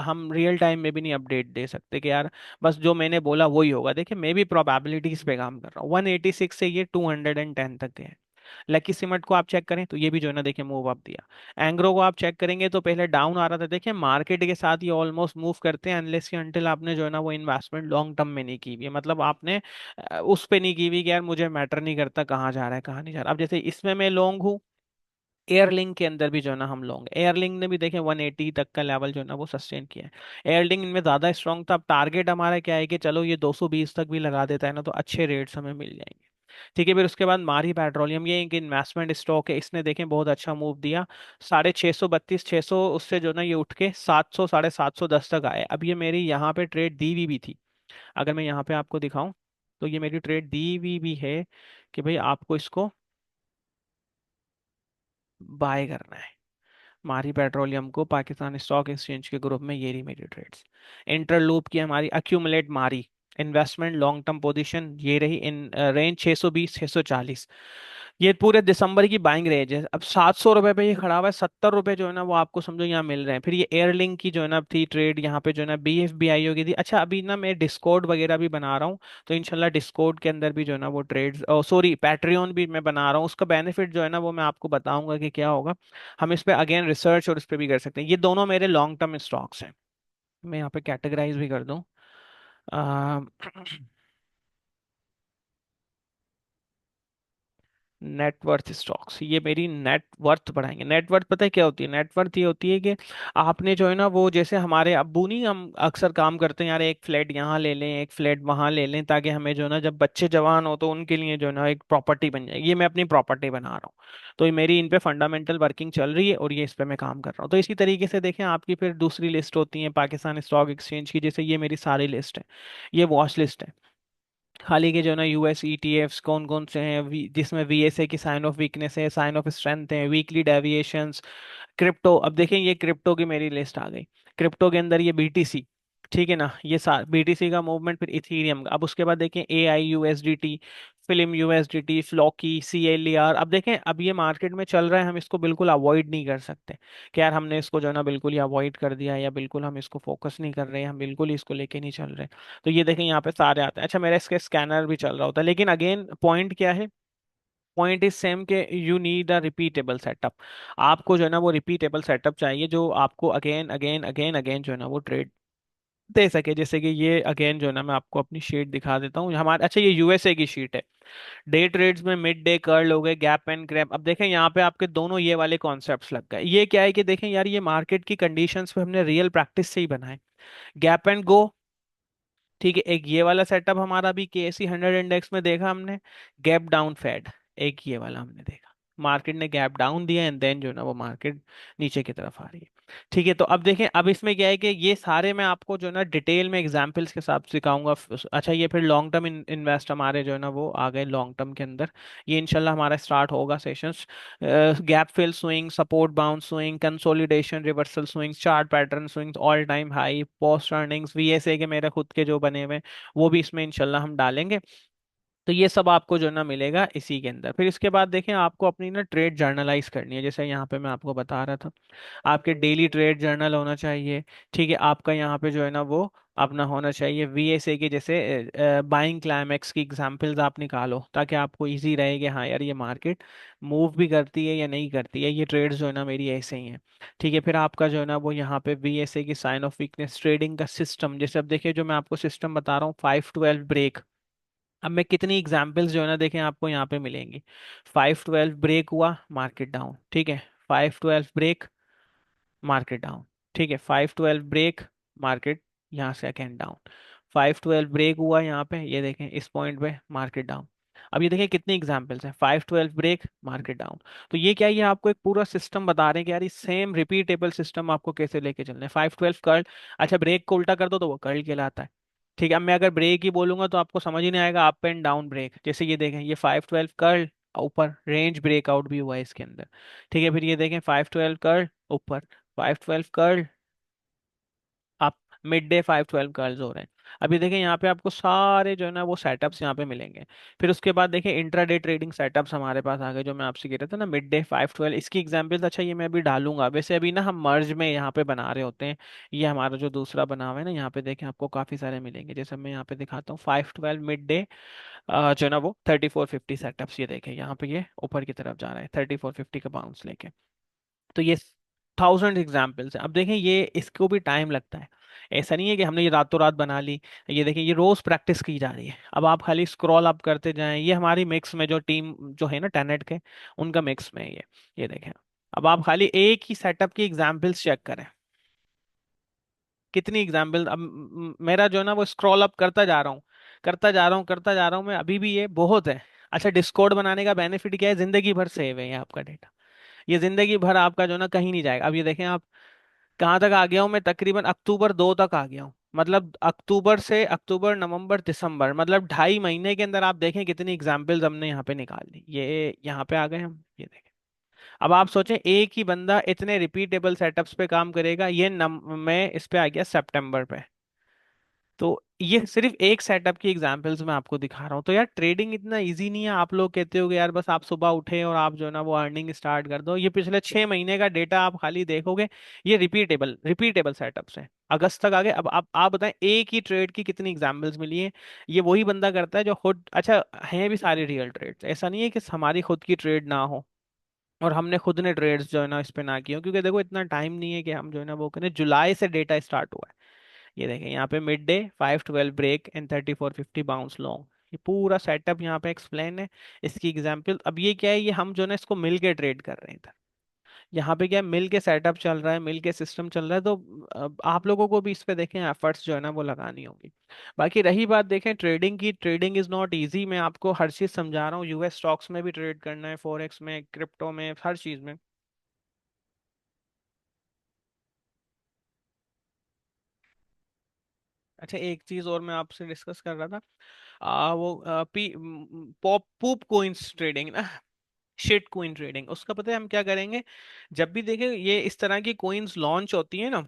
हम रियल टाइम में भी नहीं अपडेट दे सकते कि यार बस जो मैंने बोला वही होगा। देखिए मैं भी प्रोबेबिलिटीज पे काम कर रहा हूँ, 186 से ये 210 तक गए। लकी सिमट को आप चेक करें तो ये भी जो है ना देखिए मूव अप दिया। एंग्रो को आप चेक करेंगे तो पहले डाउन आ रहा था, देखिए मार्केट के साथ ये ऑलमोस्ट मूव करते हैं, अनलेस कि अनटिल आपने जो है ना वो इन्वेस्टमेंट लॉन्ग टर्म में नहीं की हुई है, मतलब आपने उस पे नहीं की हुई कि यार मुझे मैटर नहीं करता कहाँ जा रहा है कहाँ नहीं जा रहा। अब जैसे इसमें मैं लॉन्ग हूँ, एयरलिंक के अंदर भी जो है ना हम लॉन्ग, एयरलिंक ने भी देखें 180 तक का लेवल जो है ना वो सस्टेन किया है, एयरलिंक इनमें ज्यादा स्ट्रांग था। अब टारगेट हमारा क्या है कि चलो ये 220 तक भी लगा देता है ना तो अच्छे रेट्स हमें मिल जाएंगे। ठीक है, फिर उसके बाद मारी पेट्रोलियम, ये एक इन्वेस्टमेंट स्टॉक है, इसने देखें बहुत अच्छा मूव दिया, 632 600 उससे जो ना ये उठ के 700 750 तक आए। अब ये मेरी यहाँ पे ट्रेड दी हुई भी थी, अगर मैं यहाँ पे आपको दिखाऊं तो ये मेरी ट्रेड दी हुई भी है कि भाई आपको इसको बाय करना है, मारी पेट्रोलियम को पाकिस्तान स्टॉक एक्सचेंज के ग्रुप में, ये रही मेरी ट्रेड्स। इंटरलूप की हमारी अक्यूमुलेट मारी, इन्वेस्टमेंट लॉन्ग टर्म पोजीशन ये रही, इन रेंज 620 640, ये पूरे दिसंबर की बाइंग रेंज है। अब 700 रुपए पे ये खड़ा हुआ है, 70 रुपए जो है ना वो आपको समझो यहाँ मिल रहे हैं। फिर ये एयरलिंक की जो है ना थी ट्रेड, यहाँ पे जो है ना BFBIO की थी। अच्छा अभी ना मैं डिस्कॉर्ड वगैरह भी बना रहा हूँ, तो इंशाल्लाह डिस्कॉर्ड के अंदर भी जो है ना वो ट्रेड्स, सॉरी पैट्रियन भी मैं बना रहा हूँ, उसका बेनिफिट जो है ना वो मैं आपको बताऊंगा कि क्या होगा। हम इस पे अगेन रिसर्च और इस पे भी कर सकते हैं। ये दोनों मेरे लॉन्ग टर्म स्टॉक्स हैं, मैं यहाँ पे कैटेगराइज भी कर दूं। नेटवर्थ स्टॉक्स, ये मेरी नेटवर्थ बढ़ाएंगे। नेटवर्थ पता है क्या होती है, नेटवर्थ ये होती है कि आपने जो है ना वो, जैसे हमारे अब्बू नहीं, हम अक्सर काम करते हैं यार, एक फ्लैट यहाँ ले लें एक फ्लैट वहाँ ले लें, ताकि हमें जो है ना जब बच्चे जवान हो तो उनके लिए जो है ना एक प्रॉपर्टी बन जाए, ये मैं अपनी प्रॉपर्टी बना रहा हूँ। तो ये मेरी इन पे फंडामेंटल वर्किंग चल रही है और ये इस पे मैं काम कर रहा हूँ। तो इसी तरीके से देखें आपकी फिर दूसरी लिस्ट होती है पाकिस्तान स्टॉक एक्सचेंज की, जैसे ये मेरी सारी लिस्ट है, ये वॉच लिस्ट है। हाल ही के जो है ना US ETFs कौन कौन से हैं, जिसमें VSA की साइन ऑफ वीकनेस है, साइन ऑफ स्ट्रेंथ है, वीकली डेविएशंस, क्रिप्टो। अब देखें ये क्रिप्टो की मेरी लिस्ट आ गई, क्रिप्टो के अंदर ये BTC, ठीक है ना, ये BTC का मूवमेंट, फिर इथीरियम। अब उसके बाद देखें AIUSDT, film USDT, Floki, CLER। अब देखें अब ये मार्केट में चल रहा है, हम इसको बिल्कुल अवॉइड नहीं कर सकते कि यार हमने इसको जो है ना बिल्कुल ही अवॉइड कर दिया, या बिल्कुल हम इसको फोकस नहीं कर रहे हैं, हम बिल्कुल ही इसको लेके नहीं चल रहे। तो ये देखें यहाँ पे सारे आते हैं। अच्छा मेरा इसका स्कैनर भी चल रहा होता है, लेकिन अगेन पॉइंट क्या है, पॉइंट इज सेम के you need a repeatable setup, आपको जो है ना वो रिपीटेबल सेटअप चाहिए जो आपको अगेन अगेन अगेन अगेन जो है ना वो ट्रेड दे सके। जैसे कि ये अगेन जो है ना, मैं आपको अपनी शीट दिखा देता हूँ हमारे। अच्छा, ये यूएसए की शीट है। डे ट्रेड्स में मिड डे कर्ल हो गए, गैप एंड क्रैप। अब देखें यहाँ पे आपके दोनों ये वाले कॉन्सेप्ट्स लग गए। ये क्या है कि देखें यार, ये मार्केट की कंडीशंस पे हमने रियल प्रैक्टिस से ही बनाए। गैप एंड गो, ठीक है, एक ये वाला सेटअप हमारा भी KSE 100 इंडेक्स में देखा हमने। गैप डाउन फेड, एक ये वाला हमने देखा। मार्केट ने गैप डाउन दिया एंड देन जो है ना वो मार्केट नीचे की तरफ आ रही है। ठीक है, तो अब देखें, अब इसमें क्या है कि ये सारे मैं आपको जो है ना डिटेल में एग्जांपल्स के साथ सिखाऊंगा। अच्छा, ये फिर लॉन्ग टर्म इन्वेस्ट हमारे जो है ना वो आ गए लॉन्ग टर्म के अंदर। ये इंशाल्लाह हमारा स्टार्ट होगा sessions. Gap fill swing, support bounce swing, consolidation, reversal swings, chart pattern swings, all time high, post earnings, VSA के मेरे खुद के जो बने हुए हैं, वो भी इसमें इंशाल्लाह हम डालेंगे। तो ये सब आपको जो ना मिलेगा इसी के अंदर। फिर इसके बाद देखें, आपको अपनी ना ट्रेड जर्नलाइज करनी है। जैसे यहाँ पे मैं आपको बता रहा था, आपके डेली ट्रेड जर्नल होना चाहिए। ठीक है, आपका यहाँ पे जो है ना वो अपना होना चाहिए VSA के जैसे बाइंग क्लाइमेक्स की एग्जांपल्स आप निकालो, ताकि आपको इजी रहे कि हाँ यार, ये मार्केट मूव भी करती है या नहीं करती है, ये ट्रेड्स जो है ना मेरी ऐसे ही हैं। ठीक है, फिर आपका जो है ना वो यहाँ पे VSA की साइन ऑफ वीकनेस, ट्रेडिंग का सिस्टम। जैसे अब देखिए, जो मैं आपको सिस्टम बता रहा हूँ, 5-12 ब्रेक। अब मैं कितनी एग्जांपल्स जो है ना देखें आपको यहाँ पे मिलेंगी। 5-12 ब्रेक हुआ, मार्केट डाउन। ठीक है, 5-12 ब्रेक, मार्केट डाउन। ठीक है, 5-12 ब्रेक, मार्केट यहाँ से अगेन डाउन। 5-12 ब्रेक हुआ यहाँ पे, ये देखें इस पॉइंट पे मार्केट डाउन। अब ये देखें कितनी एग्जांपल्स हैं, 5-12 ब्रेक, मार्केट डाउन। तो ये क्या है, ये आपको एक पूरा सिस्टम बता रहे हैं कि यार, इस सेम रिपीटेबल सिस्टम आपको कैसे लेके चलना है। 5-12 कर्ल, अच्छा ब्रेक को उल्टा कर दो तो वो कर्ल कहलाता है। ठीक है, अब मैं अगर ब्रेक ही बोलूंगा तो आपको समझ ही नहीं आएगा। अप एंड डाउन ब्रेक, जैसे ये देखें, ये 5-12 कर्ल, ऊपर रेंज ब्रेकआउट भी हुआ है इसके अंदर। ठीक है, फिर ये देखें 5-12 कर्ल ऊपर, 5-12 कर्ल आप, मिड डे 5-12 कर्ल्स हो रहे हैं। अभी देखें यहाँ पे आपको सारे जो है ना वो सेटअप्स यहाँ पे मिलेंगे। फिर उसके बाद देखें इंट्राडे ट्रेडिंग सेटअप्स हमारे पास आ गए, जो मैं आपसे कह रहा था ना, मिड डे 5-12, इसकी एग्जांपल्स। अच्छा, ये मैं अभी डालूंगा। वैसे अभी ना हम मर्ज में यहाँ पे बना रहे होते हैं। ये हमारा जो दूसरा बना हुआ है ना, यहाँ पे देखें आपको काफी सारे मिलेंगे। जैसे मैं यहाँ पे दिखाता हूँ, 5-12 मिड डे जो है ना वो 3450 सेटअप्स। ये देखें यहाँ पे ये ऊपर की तरफ जा रहा है 3450 का बाउंस लेके। तो ये 1000 एग्जाम्पल्स हैं। अब देखें, ये इसको भी टाइम लगता है। ऐसा नहीं है कि हमने ये रातों रात बना ली। ये देखें, ये रोज प्रैक्टिस की जा रही है। अब आप खाली स्क्रॉल अप करते जाएं। ये हमारी मिक्स में जो टीम जो है ना टेनेट के, उनका मिक्स में है ये देखें। अब आप खाली एक ही सेटअप की एग्जाम्पल्स चेक करें, कितनी एग्जाम्पल। अब मेरा जो है ना वो स्क्रॉल अप करता जा रहा हूँ, करता जा रहा हूँ, करता जा रहा हूँ मैं, अभी भी ये बहुत है। अच्छा, डिस्कॉर्ड बनाने का बेनिफिट क्या है, जिंदगी भर सेव है ये आपका डेटा। ये जिंदगी भर आपका जो ना कहीं नहीं जाएगा। अब ये देखें आप, कहाँ तक आ गया हूँ मैं, तकरीबन अक्टूबर 2 तक आ गया हूँ। मतलब अक्टूबर से अक्टूबर, नवंबर, दिसंबर, मतलब 2.5 महीने के अंदर आप देखें कितनी एग्जाम्पल्स हमने यहाँ पे निकाल ली। ये यहाँ पे आ गए हम, ये देखें। अब आप सोचें, एक ही बंदा इतने रिपीटेबल सेटअप्स पे काम करेगा। ये मैं इस पे आ गया सितंबर पे। तो ये सिर्फ एक सेटअप की एग्जांपल्स मैं आपको दिखा रहा हूँ। तो यार, ट्रेडिंग इतना इजी नहीं है। आप लोग कहते हो कि यार बस आप सुबह उठे और आप जो है ना वो अर्निंग स्टार्ट कर दो। ये पिछले 6 महीने का डेटा आप खाली देखोगे, ये रिपीटेबल रिपीटेबल सेटअप्स हैं। अगस्त तक आ गए। अब आप बताएं, एक ही ट्रेड की कितनी एग्जांपल्स मिली है। ये वही बंदा करता है जो खुद, अच्छा, हैं भी सारे रियल ट्रेड्स, ऐसा नहीं है कि हमारी खुद की ट्रेड ना हो और हमने खुद ने ट्रेड्स जो है ना इस पे ना किए हों, क्योंकि देखो इतना टाइम नहीं है कि हम जो है ना वो करें। जुलाई से डेटा स्टार्ट हुआ है। ये देखें यहाँ पे, mid day 5-12 break and 3450 bounce long. ये पूरा सेटअप यहाँ पे एक्सप्लेन है। इसकी एग्जांपल, अब ये क्या है, ये हम जो है ना इसको मिल के ट्रेड कर रहे हैं इधर। यहाँ पे क्या है, मिल के सेटअप चल रहा है, मिल के सिस्टम चल रहा है। तो अब आप लोगों को भी इस पे देखें एफर्ट्स जो है ना वो लगानी होगी। बाकी रही बात देखें ट्रेडिंग की, ट्रेडिंग इज नॉट इजी। मैं आपको हर चीज समझा रहा हूँ। US स्टॉक्स में भी ट्रेड करना है, फॉरेक्स में, क्रिप्टो में, हर चीज में। अच्छा, एक चीज और मैं आपसे डिस्कस कर रहा था। वो पॉप पूप कोइंस ट्रेडिंग ना, शिट कोइन ट्रेडिंग, उसका पता है हम क्या करेंगे। जब भी देखें ये इस तरह की कोइंस लॉन्च होती है ना,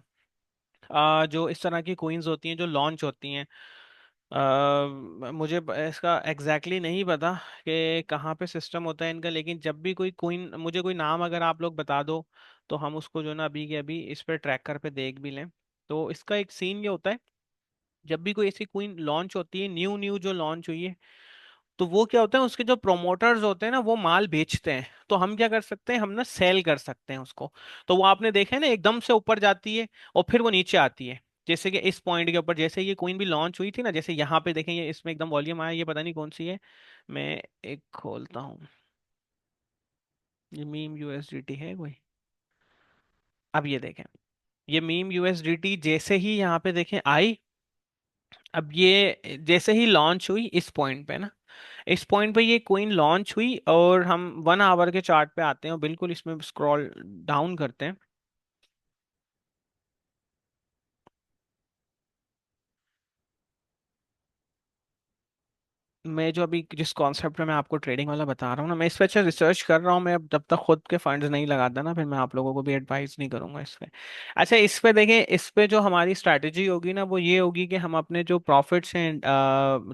जो इस तरह की कोइंस होती हैं जो लॉन्च होती हैं, मुझे इसका एग्जैक्टली नहीं पता कि कहाँ पे सिस्टम होता है इनका, लेकिन जब भी कोई कोइन, मुझे कोई नाम अगर आप लोग बता दो, तो हम उसको जो ना अभी के अभी इस पर ट्रैकर पे देख भी लें। तो इसका एक सीन ये होता है, जब भी कोई ऐसी क्वीन लॉन्च होती है, न्यू न्यू जो लॉन्च हुई है, तो वो क्या होता है, उसके जो प्रोमोटर्स होते हैं ना वो माल बेचते हैं। तो हम क्या कर सकते हैं, हम ना सेल कर सकते हैं उसको। तो वो आपने देखा है ना, एकदम से ऊपर जाती है और फिर वो नीचे आती है। जैसे कि इस पॉइंट के ऊपर जैसे ये कोइन भी लॉन्च हुई थी ना, जैसे यहाँ पे देखें ये इसमें एकदम वॉल्यूम आया, ये पता नहीं कौन सी है। मैं एक खोलता हूँ, ये मीम यूएसडीटी है कोई। अब ये देखें, ये मीम यूएसडीटी जैसे ही यहाँ पे देखें आई, अब ये जैसे ही लॉन्च हुई इस पॉइंट पे ना, इस पॉइंट पे ये कोइन लॉन्च हुई, और हम 1 आवर के चार्ट पे आते हैं और बिल्कुल इसमें स्क्रॉल डाउन करते हैं। मैं जो अभी जिस कॉन्सेप्ट में मैं आपको ट्रेडिंग वाला बता रहा हूँ ना, मैं इस पे अच्छा रिसर्च कर रहा हूँ। मैं अब जब तक खुद के फंड्स नहीं लगाता ना, फिर मैं आप लोगों को भी एडवाइस नहीं करूंगा इस पे। अच्छा, इस पे देखें, इस पे जो हमारी स्ट्रैटेजी होगी ना, वो ये होगी कि हम अपने जो प्रॉफिट्स हैं,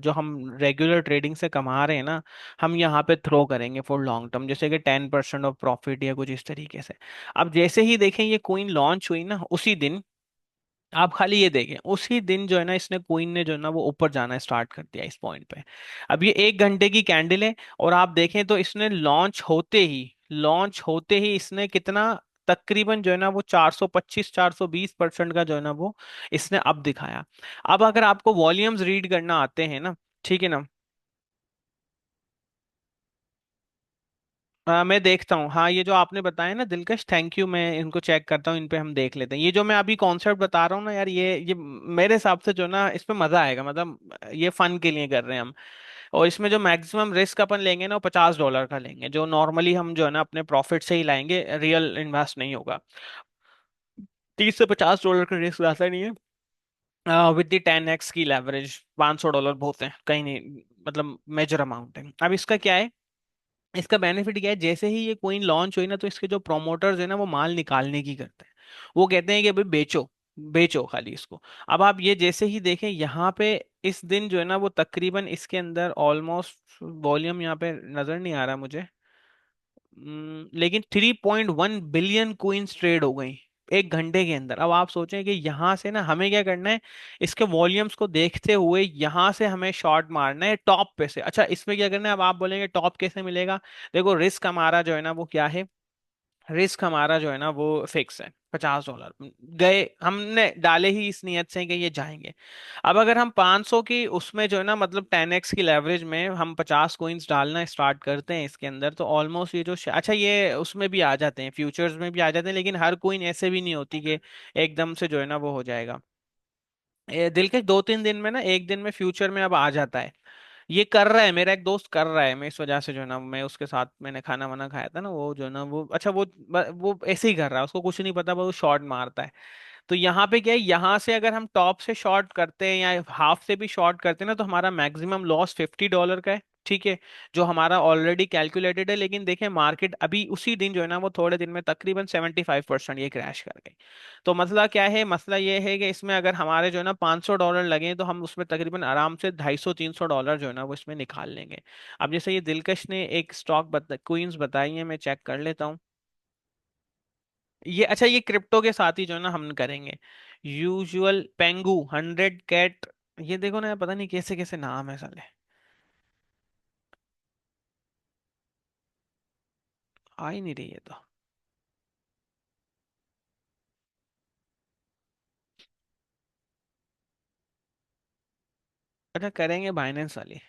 जो हम रेगुलर ट्रेडिंग से कमा रहे हैं ना, हम यहाँ पे थ्रो करेंगे फॉर लॉन्ग टर्म, जैसे कि 10% ऑफ प्रॉफिट या कुछ इस तरीके से। अब जैसे ही देखें ये कोइन लॉन्च हुई ना, उसी दिन आप खाली ये देखें, उसी दिन जो है ना, इसने क्वीन ने जो है ना वो ऊपर जाना स्टार्ट कर दिया इस पॉइंट पे। अब ये 1 घंटे की कैंडल है, और आप देखें तो इसने लॉन्च होते ही इसने कितना, तकरीबन जो है ना वो 425 420% का जो है ना वो इसने अब दिखाया। अब अगर आपको वॉल्यूम्स रीड करना आते हैं ना, ठीक है ना। मैं देखता हूँ, हाँ ये जो आपने बताया ना दिलकश, थैंक यू, मैं इनको चेक करता हूँ, इन पे हम देख लेते हैं। ये जो मैं अभी कॉन्सेप्ट बता रहा हूँ ना यार, ये मेरे हिसाब से जो ना इस पे मजा आएगा, मतलब ये फन के लिए कर रहे हैं हम। और इसमें जो मैक्सिमम रिस्क अपन लेंगे ना, वो $50 का लेंगे, जो नॉर्मली हम जो है ना अपने प्रॉफिट से ही लाएंगे, रियल इन्वेस्ट नहीं होगा। 30 से $50 का रिस्क आता नहीं है। विद द 10x की लेवरेज $500 बहुत है, कहीं नहीं, मतलब मेजर अमाउंट है। अब इसका क्या है, इसका बेनिफिट क्या है, जैसे ही ये कोइन लॉन्च हुई ना, तो इसके जो प्रोमोटर्स है ना, वो माल निकालने की करते हैं। वो कहते हैं कि अभी बेचो, बेचो खाली इसको। अब आप ये जैसे ही देखें यहाँ पे, इस दिन जो है ना वो तकरीबन इसके अंदर ऑलमोस्ट, वॉल्यूम यहाँ पे नजर नहीं आ रहा मुझे, लेकिन 3.1 बिलियन कोइंस ट्रेड हो गई 1 घंटे के अंदर। अब आप सोचें कि यहाँ से ना हमें क्या करना है, इसके वॉल्यूम्स को देखते हुए यहाँ से हमें शॉर्ट मारना है टॉप पे से। अच्छा, इसमें क्या करना है, अब आप बोलेंगे टॉप कैसे मिलेगा। देखो, रिस्क हमारा जो है ना वो क्या है, रिस्क हमारा जो है ना वो फिक्स है, $50 गए, हमने डाले ही इस नियत से कि ये जाएंगे। अब अगर हम 500 की उसमें जो है ना, मतलब 10x की लेवरेज में हम 50 कोइंस डालना स्टार्ट करते हैं इसके अंदर, तो ऑलमोस्ट ये जो अच्छा, ये उसमें भी आ जाते हैं, फ्यूचर्स में भी आ जाते हैं, लेकिन हर कोइन ऐसे भी नहीं होती कि एकदम से जो है ना वो हो जाएगा। दिल के 2-3 दिन में ना, एक दिन में फ्यूचर में अब आ जाता है। ये कर रहा है, मेरा एक दोस्त कर रहा है, मैं इस वजह से जो है ना, मैं उसके साथ मैंने खाना वाना खाया था ना, वो जो है ना वो अच्छा, वो ऐसे ही कर रहा है, उसको कुछ नहीं पता, वो शॉट मारता है। तो यहाँ पे क्या है, यहाँ से अगर हम टॉप से शॉर्ट करते हैं या हाफ से भी शॉर्ट करते हैं ना, तो हमारा मैक्सिमम लॉस $50 का है, ठीक है, जो हमारा ऑलरेडी कैलकुलेटेड है। लेकिन देखें, मार्केट अभी उसी दिन जो है ना वो थोड़े दिन में तकरीबन 75% ये क्रैश कर गई। तो मसला क्या है, मसला ये है कि इसमें अगर हमारे जो है ना $500 लगे, तो हम उसमें तकरीबन आराम से 250-300 जो है ना वो इसमें निकाल लेंगे। अब जैसे ये दिलकश ने एक स्टॉक क्वींस बताई है, मैं चेक कर लेता हूँ। ये अच्छा, ये क्रिप्टो के साथ ही जो है ना हम करेंगे। यूजुअल पेंगू 100 कैट, ये देखो ना, पता नहीं कैसे कैसे नाम है साले, आ ही नहीं रही है तो। अच्छा, करेंगे बाइनेंस वाली,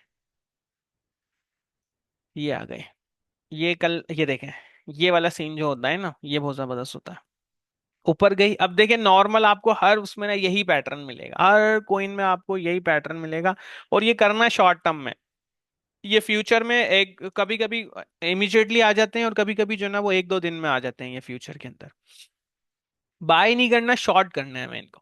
ये आ गए। ये कल ये देखें, ये वाला सीन जो होता है ना, ये बहुत जबरदस्त होता है। ऊपर गई, अब देखें नॉर्मल आपको हर उसमें ना यही पैटर्न मिलेगा, हर कोइन में आपको यही पैटर्न मिलेगा। और ये करना है शॉर्ट टर्म में। ये फ्यूचर में एक कभी कभी इमीडिएटली आ जाते हैं, और कभी कभी जो है ना वो 1-2 दिन में आ जाते हैं ये फ्यूचर के अंदर। बाय नहीं करना, शॉर्ट करना है हमें इनको।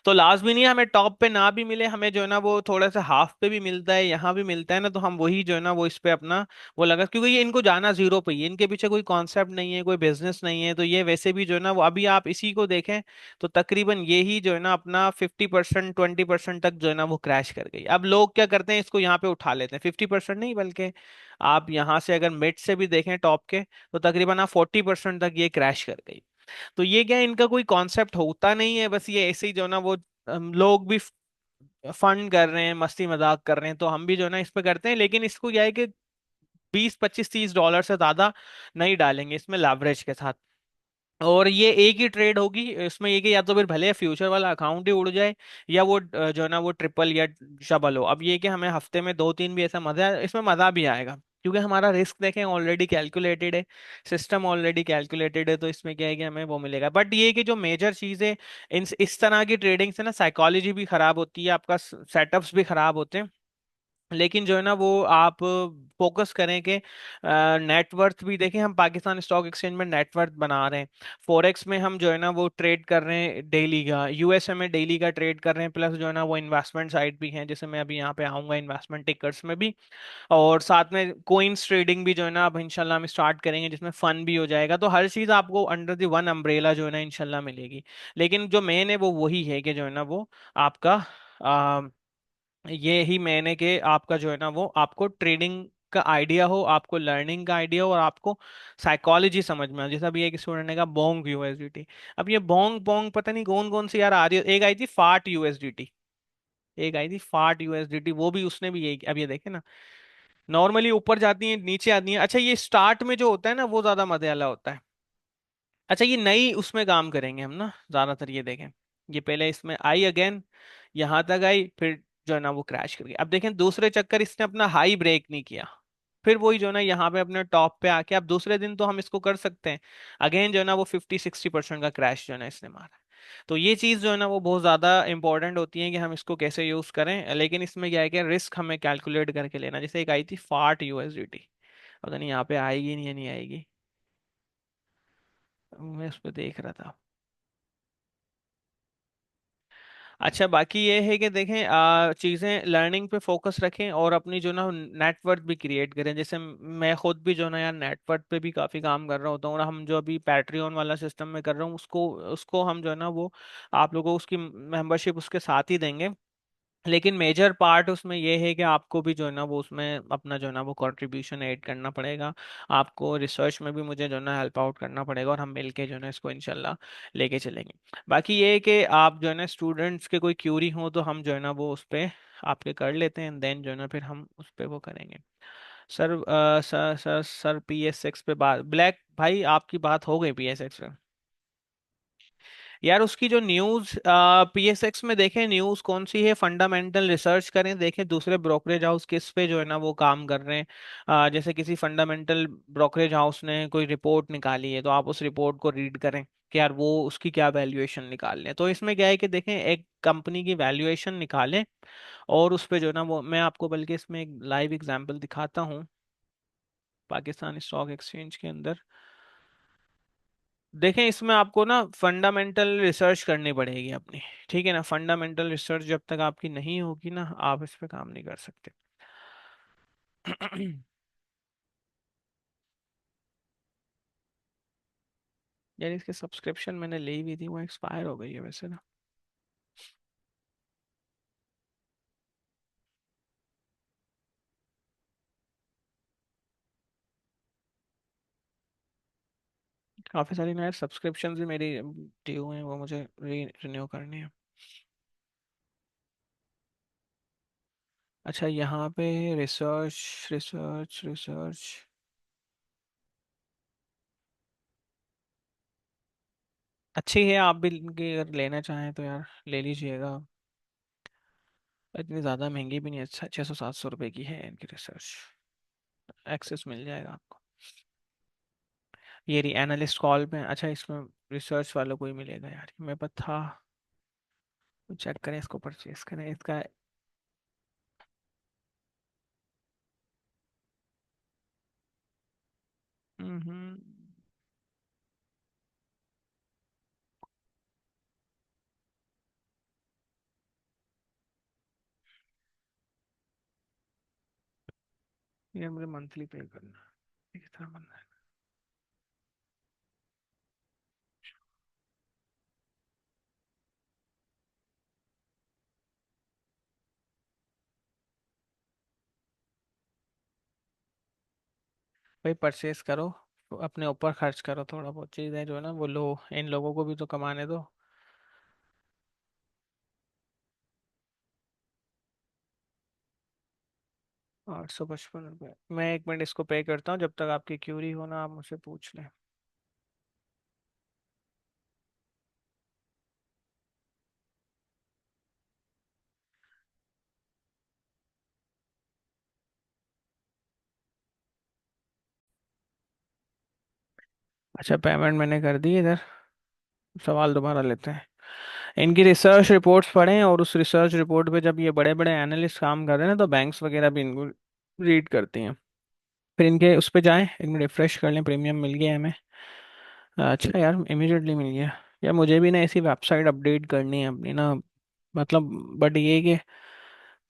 तो लास्ट भी नहीं है, हमें टॉप पे ना भी मिले, हमें जो है ना वो थोड़ा सा हाफ पे भी मिलता है, यहाँ भी मिलता है ना, तो हम वही जो है ना वो इस पे अपना वो लगा, क्योंकि ये इनको जाना जीरो पे ही है, इनके पीछे कोई कॉन्सेप्ट नहीं है, कोई बिजनेस नहीं है। तो ये वैसे भी जो है ना वो, अभी आप इसी को देखें तो तकरीबन ये ही जो है ना अपना 50% 20% तक जो है ना वो क्रैश कर गई। अब लोग क्या करते हैं, इसको यहाँ पे उठा लेते हैं, 50% नहीं बल्कि आप यहाँ से अगर मिड से भी देखें टॉप के, तो तकरीबन आप 40% तक ये क्रैश कर गई। तो ये क्या है, इनका कोई कॉन्सेप्ट होता नहीं है, बस ये ऐसे ही जो है ना वो लोग भी फंड कर रहे हैं, मस्ती मजाक कर रहे हैं, तो हम भी जो है ना इस पे करते हैं। लेकिन इसको क्या है कि 20-25-30 डॉलर से ज्यादा नहीं डालेंगे इसमें लेवरेज के साथ। और ये एक ही ट्रेड होगी इसमें, ये कि या तो फिर भले फ्यूचर वाला अकाउंट ही उड़ जाए, या वो जो है ना वो ट्रिपल या डबल हो। अब ये कि हमें हफ्ते में दो तीन भी ऐसा मजा, इसमें मजा भी आएगा, क्योंकि हमारा रिस्क देखें ऑलरेडी कैलकुलेटेड है, सिस्टम ऑलरेडी कैलकुलेटेड है, तो इसमें क्या है कि हमें वो मिलेगा। बट ये कि जो मेजर चीज़ है इन इस तरह की ट्रेडिंग से ना, साइकोलॉजी भी खराब होती है, आपका सेटअप्स भी खराब होते हैं। लेकिन जो है ना वो आप फोकस करें कि नेटवर्थ भी देखें, हम पाकिस्तान स्टॉक एक्सचेंज में नेटवर्थ बना रहे हैं, फॉरेक्स में हम जो है ना वो ट्रेड कर रहे हैं डेली का, यूएसए में डेली का ट्रेड कर रहे हैं, प्लस जो है ना वो इन्वेस्टमेंट साइड भी है, जैसे मैं अभी यहाँ पे आऊंगा इन्वेस्टमेंट टिकर्स में भी, और साथ में कोइंस ट्रेडिंग भी जो है ना अब इंशाल्लाह हम स्टार्ट करेंगे, जिसमें फन भी हो जाएगा। तो हर चीज़ आपको अंडर द वन अम्ब्रेला जो है ना इंशाल्लाह मिलेगी। लेकिन जो मेन है वो वही है कि जो है ना वो आपका ये ही मैंने कि आपका जो है ना वो आपको ट्रेडिंग का आइडिया हो, आपको लर्निंग का आइडिया हो, और आपको साइकोलॉजी समझ में आ। जैसा भी एक स्टूडेंट ने कहा बोंग यूएसडीटी, अब ये बोंग बोंग पता नहीं कौन कौन सी यार आ रही है, एक आई थी फाट यूएसडीटी, एक आई थी फाट यूएसडीटी, वो भी उसने भी यही, अब ये देखे ना, नॉर्मली ऊपर जाती है नीचे आती है। अच्छा ये स्टार्ट में जो होता है ना वो ज्यादा मजे वाला होता है। अच्छा ये नई उसमें काम करेंगे हम ना ज्यादातर, ये देखें, ये पहले इसमें आई अगेन, यहां तक आई, फिर जो है ना वो क्रैश कर गई। अब देखें दूसरे चक्कर इसने अपना हाई ब्रेक नहीं किया, फिर वही जो है ना यहाँ पे अपने टॉप पे आके, अब दूसरे दिन तो हम इसको कर सकते हैं, अगेन जो है ना वो 50-60% का क्रैश जो है ना इसने मारा। तो ये चीज जो है ना वो बहुत ज्यादा इंपॉर्टेंट होती है कि हम इसको कैसे यूज करें। लेकिन इसमें क्या है कि रिस्क हमें कैलकुलेट करके लेना। जैसे एक आई थी फाट यूएसडीटी, पता नहीं यहाँ पे आएगी नहीं या नहीं आएगी, मैं उस पर देख रहा था। अच्छा बाकी ये है कि देखें चीज़ें लर्निंग पे फोकस रखें, और अपनी जो ना नेटवर्क भी क्रिएट करें। जैसे मैं खुद भी जो ना यार नेटवर्क पे भी काफ़ी काम कर रहा होता हूँ, और हम जो अभी पैट्रियन वाला सिस्टम में कर रहा हूँ उसको उसको हम जो है ना वो आप लोगों को उसकी मेंबरशिप उसके साथ ही देंगे। लेकिन मेजर पार्ट उसमें ये है कि आपको भी जो है ना वो उसमें अपना जो है ना वो कंट्रीब्यूशन ऐड करना पड़ेगा, आपको रिसर्च में भी मुझे जो है ना हेल्प आउट करना पड़ेगा, और हम मिलके जो है ना इसको इंशाल्लाह लेके चलेंगे। बाकी ये है कि आप जो है ना स्टूडेंट्स के कोई क्यूरी हो तो हम जो है ना वो उस पर आपके कर लेते हैं, देन जो है ना फिर हम उस पर वो करेंगे। सर सर पीएस6 पे बात, ब्लैक भाई आपकी बात हो गई पीएस6 पे? यार उसकी जो न्यूज़ पीएसएक्स में देखें, न्यूज़ कौन सी है, फंडामेंटल रिसर्च करें, देखें दूसरे ब्रोकरेज हाउस किस पे जो है ना वो काम कर रहे हैं। जैसे किसी फंडामेंटल ब्रोकरेज हाउस ने कोई रिपोर्ट निकाली है, तो आप उस रिपोर्ट को रीड करें कि यार वो उसकी क्या वैल्यूएशन निकाल लें। तो इसमें क्या है कि देखें एक कंपनी की वैल्यूएशन निकालें, और उस पे जो है ना वो मैं आपको बल्कि इसमें एक लाइव एग्जांपल दिखाता हूँ, पाकिस्तान स्टॉक एक्सचेंज के अंदर देखें। इसमें आपको ना फंडामेंटल रिसर्च करनी पड़ेगी अपनी, ठीक है ना। फंडामेंटल रिसर्च जब तक आपकी नहीं होगी ना आप इस पे काम नहीं कर सकते। यार इसके सब्सक्रिप्शन मैंने ली हुई थी, वो एक्सपायर हो गई है वैसे ना। काफ़ी सारी ना यार सब्सक्रिप्शन भी मेरी ड्यू हैं, वो मुझे रिन्यू करनी है। अच्छा यहाँ पे रिसर्च रिसर्च रिसर्च अच्छी है, आप भी इनकी अगर लेना चाहें तो यार ले लीजिएगा, इतनी ज़्यादा महंगी भी नहीं है, 600-700 रुपए की है इनकी रिसर्च, एक्सेस मिल जाएगा आपको। ये रही एनालिस्ट कॉल में। अच्छा इसमें रिसर्च वालों को ही मिलेगा यार, मेरे पास था, चेक करें इसको, परचेस करें इसका। हम्म। ये मुझे मंथली पे करना है, ये कितना बनना है? भाई परचेस करो, तो अपने ऊपर खर्च करो, थोड़ा बहुत चीज़ें जो है ना वो लो, इन लोगों को भी तो कमाने दो। 855 रुपये, मैं 1 मिनट इसको पे करता हूँ, जब तक आपकी क्यूरी हो ना आप मुझसे पूछ लें। अच्छा, पेमेंट मैंने कर दी इधर। सवाल दोबारा लेते हैं। इनकी रिसर्च रिपोर्ट्स पढ़ें, और उस रिसर्च रिपोर्ट पे जब ये बड़े बड़े एनालिस्ट काम कर रहे हैं ना, तो बैंक्स वगैरह भी इनको रीड करती हैं। फिर इनके उस पे जाएं, एक मिनट रिफ्रेश कर लें, प्रीमियम मिल गया हमें। अच्छा यार, इमीडिएटली मिल गया। यार मुझे भी ना ऐसी वेबसाइट अपडेट करनी है अपनी ना, मतलब। बट ये कि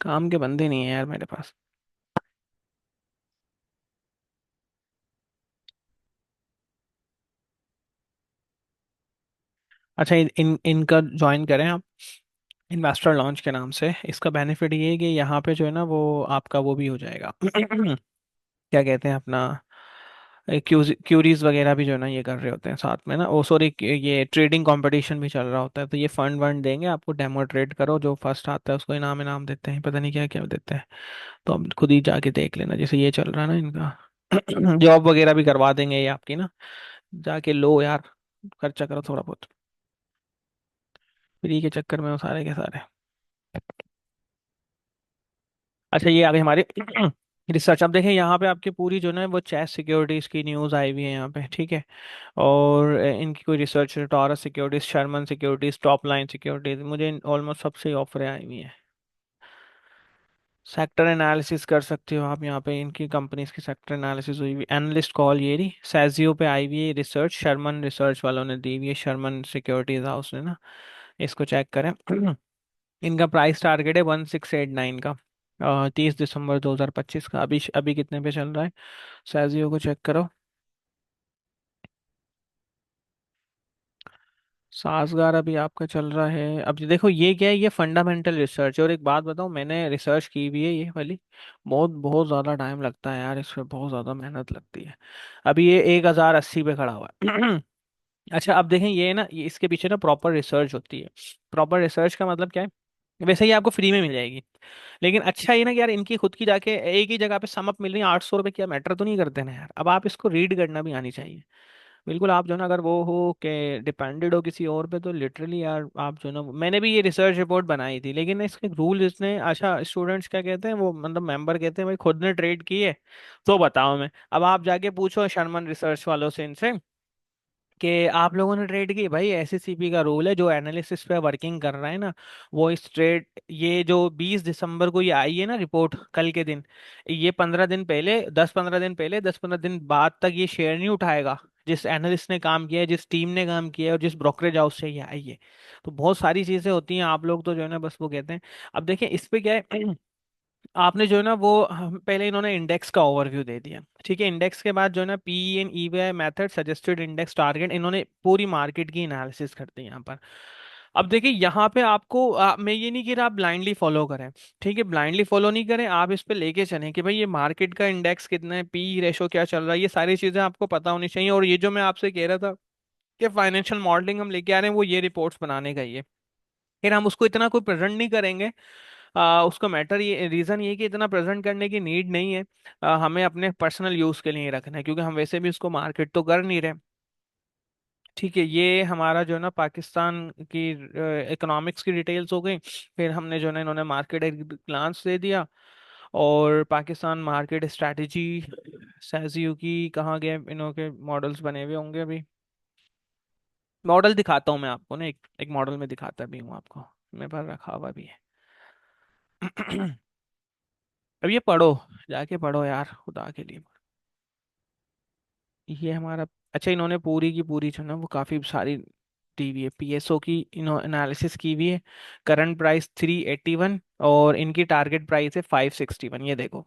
काम के बंदे नहीं है यार मेरे पास। अच्छा, इनका ज्वाइन करें आप, इन्वेस्टर लॉन्च के नाम से। इसका बेनिफिट ये है कि यहाँ पे जो है ना, वो आपका वो भी हो जाएगा क्या कहते हैं अपना, क्यूरीज वगैरह भी जो है ना ये कर रहे होते हैं साथ में ना, ओ सॉरी, ये ट्रेडिंग कंपटीशन भी चल रहा होता है, तो ये फंड वंड देंगे आपको, डेमो ट्रेड करो, जो फर्स्ट आता है उसको इनाम इनाम देते हैं, पता नहीं क्या क्या देते हैं। तो अब खुद ही जाके देख लेना, जैसे ये चल रहा है ना इनका जॉब वगैरह भी करवा देंगे ये आपकी ना, जाके लो यार, खर्चा करो थोड़ा बहुत, फ्री के चक्कर में वो सारे के सारे। अच्छा, ये आगे हमारे रिसर्च। अब देखें यहाँ पे आपकी पूरी जो ना वो चेस सिक्योरिटीज की न्यूज़ आई हुई है यहाँ पे, ठीक है। और इनकी कोई research, Taurus Securities, Sherman Securities, Top Line Securities, मुझे ऑलमोस्ट सबसे ऑफरें आई हुई हैं। सेक्टर एनालिसिस कर सकते हो आप यहाँ पे, इनकी कंपनीज की सेक्टर एनालिसिस हुई हुई, एनालिस्ट कॉल ये रही, सैजियो पे आई हुई है रिसर्च, शर्मन रिसर्च वालों ने दी हुई है, शर्मन सिक्योरिटीज हाउस ने ना। इसको चेक करें इनका प्राइस टारगेट है 1689 का, 30 दिसंबर 2025 का। अभी अभी कितने पे चल रहा है, सैजियो को चेक करो। साजगार अभी आपका चल रहा है। अब ये देखो, ये क्या है, ये फंडामेंटल रिसर्च। और एक बात बताऊं, मैंने रिसर्च की भी है ये वाली। बहुत बहुत ज़्यादा टाइम लगता है यार, इसमें बहुत ज़्यादा मेहनत लगती है। अभी ये 1080 पे खड़ा हुआ है अच्छा, अब देखें, ये ना, ये इसके पीछे ना प्रॉपर रिसर्च होती है। प्रॉपर रिसर्च का मतलब क्या है, वैसे ही आपको फ्री में मिल जाएगी। लेकिन अच्छा ये ना कि यार, इनकी खुद की जाके एक ही जगह पे समअप मिल रही है 800 रुपये, क्या मैटर तो नहीं करते ना यार। अब आप इसको रीड करना भी आनी चाहिए। बिल्कुल, आप जो है ना, अगर वो हो कि डिपेंडेड हो किसी और पे, तो लिटरली यार आप जो है ना, मैंने भी ये रिसर्च रिपोर्ट बनाई थी, लेकिन ना इसके रूल इसने, अच्छा स्टूडेंट्स क्या कहते हैं, वो मतलब मेंबर कहते हैं भाई खुद ने ट्रेड किए तो बताओ। मैं अब आप जाके पूछो शर्मन रिसर्च वालों से, इनसे कि आप लोगों ने ट्रेड की, भाई एसएससीपी का रूल है, जो एनालिसिस पे वर्किंग कर रहा है ना, वो इस ट्रेड, ये जो 20 दिसंबर को ये आई है ना रिपोर्ट, कल के दिन, ये 15 दिन पहले, 10-15 दिन पहले, 10-15 दिन बाद तक ये शेयर नहीं उठाएगा, जिस एनालिस्ट ने काम किया है, जिस टीम ने काम किया है, और जिस ब्रोकरेज हाउस से ये आई है। तो बहुत सारी चीजें होती हैं, आप लोग तो जो है ना बस वो कहते हैं। अब देखिए इस पे क्या है आपने जो है ना वो पहले इन्होंने इंडेक्स का ओवरव्यू दे दिया, ठीक है। इंडेक्स के बाद जो है ना P and EVI method, suggested index target, इन्होंने पूरी मार्केट की एनालिसिस कर दी यहाँ पर। अब देखिए यहाँ पे आपको मैं ये नहीं कह रहा आप ब्लाइंडली फॉलो करें, ठीक है, ब्लाइंडली फॉलो नहीं करें, आप इस पे लेके चलें कि भाई ये मार्केट का इंडेक्स कितना है, पी रेशो क्या चल रहा है, ये सारी चीजें आपको पता होनी चाहिए। और ये जो मैं आपसे कह रहा था कि फाइनेंशियल मॉडलिंग हम लेके आ रहे हैं, वो ये रिपोर्ट्स बनाने का ही है। फिर हम उसको इतना कोई प्रेजेंट नहीं करेंगे, उसका मैटर, ये रीज़न ये है कि इतना प्रेजेंट करने की नीड नहीं है। हमें अपने पर्सनल यूज़ के लिए ही रखना है, क्योंकि हम वैसे भी उसको मार्केट तो कर नहीं रहे। ठीक है, ये हमारा जो है ना पाकिस्तान की इकोनॉमिक्स की डिटेल्स हो गई। फिर हमने जो है ना, इन्होंने मार्केट एक ग्लांस दे दिया, और पाकिस्तान मार्केट स्ट्रैटेजी, सहजयू की कहाँ गए, इन्हों के मॉडल्स बने हुए होंगे अभी। मॉडल दिखाता हूँ मैं आपको ना, एक मॉडल में दिखाता भी हूँ आपको, मेरे पास रखा हुआ भी है अब ये पढ़ो, जाके पढ़ो यार खुदा के लिए। ये हमारा, अच्छा इन्होंने पूरी की पूरी जो है ना वो काफ़ी सारी दी हुई है, पीएसओ की इन्होंने एनालिसिस की हुई है। करंट प्राइस 381, और इनकी टारगेट प्राइस है 561, ये देखो।